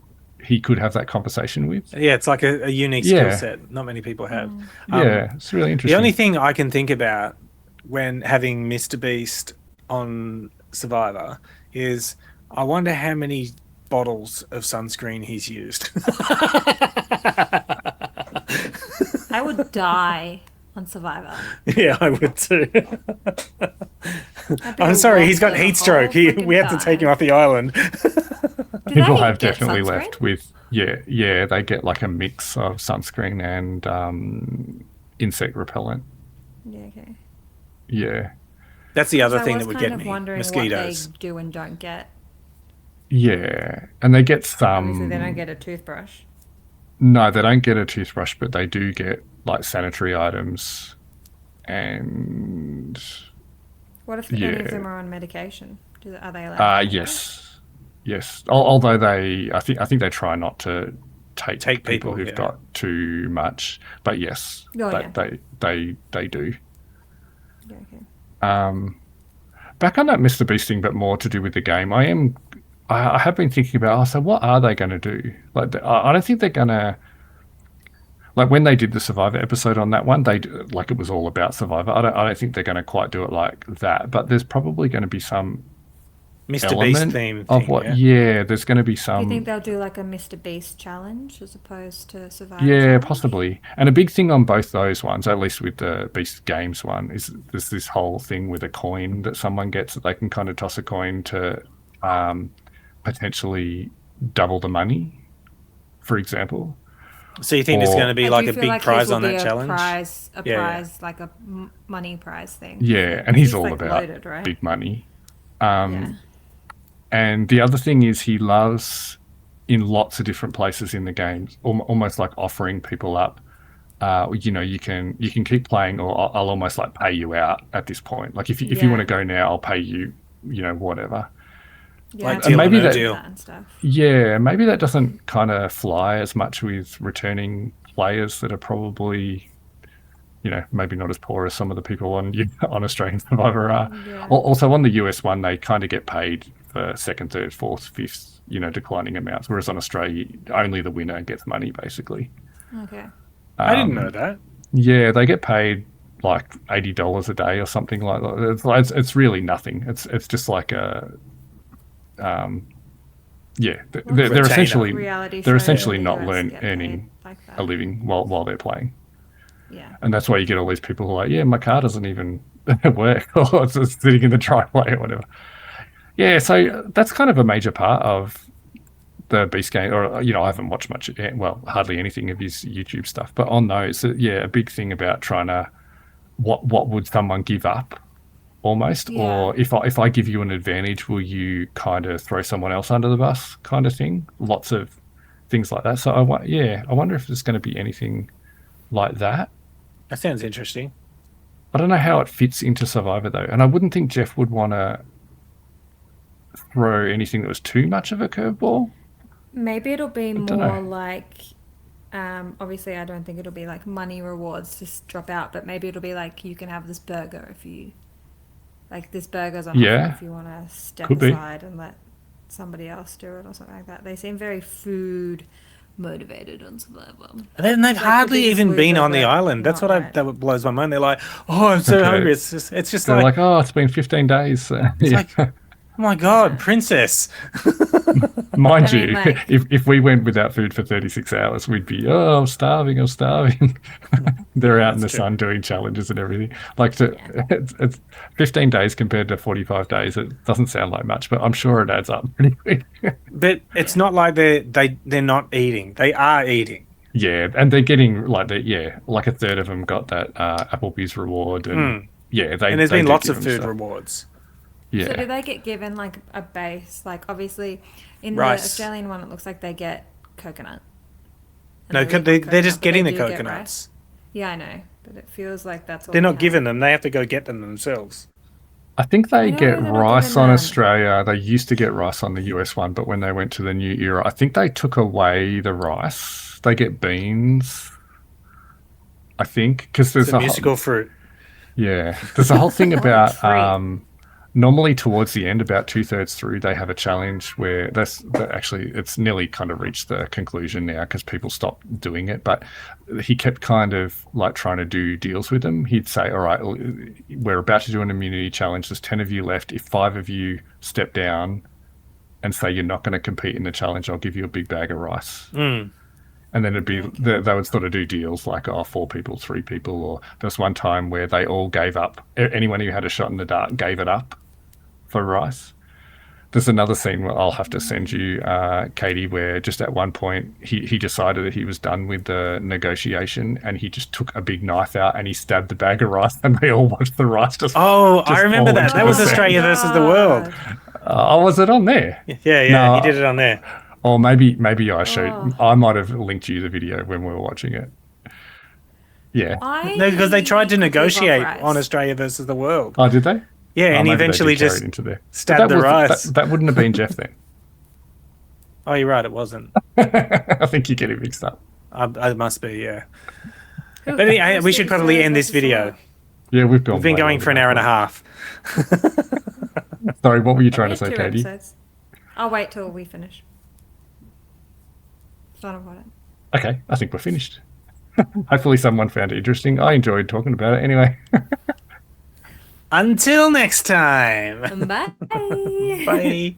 he could have that conversation with. Yeah, it's like a unique skill set. Not many people have. It's really interesting. The only thing I can think about when having Mr. Beast on Survivor is, I wonder how many bottles of sunscreen he's used. I would die on Survivor. Yeah, I would too. I'm sorry, he's got heat stroke. We have to take him off the island. People have definitely left with they get like a mix of sunscreen and insect repellent. Yeah, okay. Yeah. That's the other thing that would get me. I was kind of wondering mosquitoes. what they do and don't get. Yeah, and they get some. Obviously, they don't get a toothbrush. No, they don't get a toothbrush, but they do get like sanitary items, and. What if any of them are on medication? Are they allowed? Yes. Although I think they try not to take people who've got too much, but yes, they do. Yeah, okay. Back on that Mr. Beast thing, but more to do with the game. I have been thinking about. So what are they going to do? Like, I don't think they're going to. Like, when they did the Survivor episode on that one, it was all about Survivor. I don't think they're going to quite do it like that. But there's probably going to be some Mr. Beast theme of what. Yeah, there's going to be some. Do you think they'll do like a Mr. Beast challenge as opposed to Survivor? Yeah, challenge? Possibly. And a big thing on both those ones, at least with the Beast Games one, is there's this whole thing with a coin that someone gets, that they can kind of toss a coin to potentially double the money, for example. So you think there's going to be like a big prize on that challenge? A prize, like a money prize thing. Yeah, and he's all about loaded, right? Big money. And the other thing is, he loves, in lots of different places in the game, almost like offering people up. You can keep playing, or I'll almost like pay you out at this point. Like, if you want to go now, I'll pay you. Whatever. Yeah, like deal maybe deal. And stuff. Yeah, maybe that doesn't kind of fly as much with returning players that are probably, maybe not as poor as some of the people on Australian Survivor are. Yeah. Also, on the US one, they kind of get paid for second, third, fourth, fifth, declining amounts. Whereas on Australia, only the winner gets money, basically. Okay. I didn't know that. Yeah, they get paid like $80 a day or something like that. It's really nothing. It's just like a. They're essentially not earning like a living while they're playing. Yeah, and that's why you get all these people who are like, my car doesn't even work, or it's just sitting in the driveway or whatever. Yeah, so that's kind of a major part of the Beast game, or I haven't watched much, hardly anything of his YouTube stuff, but on those, a big thing about trying to what would someone give up almost? Yeah. Or if I give you an advantage, will you kind of throw someone else under the bus kind of thing? Lots of things like that. So I wonder if there's going to be anything like that. That sounds interesting. I don't know how it fits into Survivor though, and I wouldn't think Jeff would want to throw anything that was too much of a curveball. Maybe it'll be don't more know. like, obviously, I don't think it'll be like money rewards to drop out, but maybe it'll be like you can have this burger if you, like this burger's on offer Yeah, if you want to step could be. aside and let somebody else do it or something like that. They seem very food motivated on Survivor. And then they've Like hardly Biggest even been Loser, on the but island. That's not right. that what blows my mind. They're like, "Oh, I'm so Okay. hungry." It's just They're like, like, oh, it's been 15 days. it's Yeah. like, oh my god, Yeah. princess. Mind I mean, you, like- if we went without food for 36 hours, we'd be, oh, I'm starving, I'm starving. They're out in the That's true. sun doing challenges and everything. Like, Yeah. it's 15 days compared to 45 days. It doesn't sound like much, but I'm sure it adds up pretty quick. But it's not like they're not eating. They are eating. Yeah, and they're getting like like a third of them got that Applebee's reward, and yeah, And there's they been do lots give of them food stuff. rewards. So do Yeah, they get given like a base? Like obviously, in Rice. the Australian one, it looks like they get coconut. And No, they really they're want just coconut, but getting they the do get coconuts. rice. Yeah, I know, but it feels like that's all They're they not have. given them. They have to go get them themselves. I think they No, get they're not rice given on them. Australia. They used to get rice on the US one, but when they went to the new era, I think they took away the rice. They get beans, I think, because It's there's a a musical fruit. there's a whole thing Oh, about treat. normally towards the end, about 2/3 through, they have a challenge where that actually it's nearly kind of reached the conclusion now because people stopped doing it. But he kept kind of like trying to do deals with them. He'd say, "All right, we're about to do an immunity challenge. There's 10 of you left. If 5 of you step down and say you're not going to compete in the challenge, I'll give you a big bag of rice." And then it'd be they would sort of do deals like 4 people, 3 people, or there was one time where they all gave up. Anyone who had a shot in the dark gave it up for rice. There's another scene where I'll have to send you, Katie, where just at one point he decided that he was done with the negotiation and he just took a big knife out and he stabbed the bag of rice and they all watched the rice just. Oh, just I remember fall that. into That the was sand. Australia versus the world. Oh, was it on there? Yeah, No, he did it on there. Or maybe I showed. Oh. I might have linked you the video when we were watching it. Yeah. No, because they tried to could live off negotiate rice. on Australia versus the world. Oh, did they? Yeah, Oh, and he maybe they eventually did carry just it into there. stabbed But the rice. That wouldn't have been Jeff then. Oh, you're right, it wasn't. I think you get it mixed up. I must be, yeah. Who- But we who's should the probably Australia end this versus the video. world? Yeah, we've gone. We've been way going longer for an than hour and a that. half. Sorry, what were you We trying to had say, 2 Katie? episodes. I'll wait till we finish. It's not important. Okay, I think we're finished. Hopefully someone found it interesting. I enjoyed talking about it anyway. Until next time. Bye. Bye.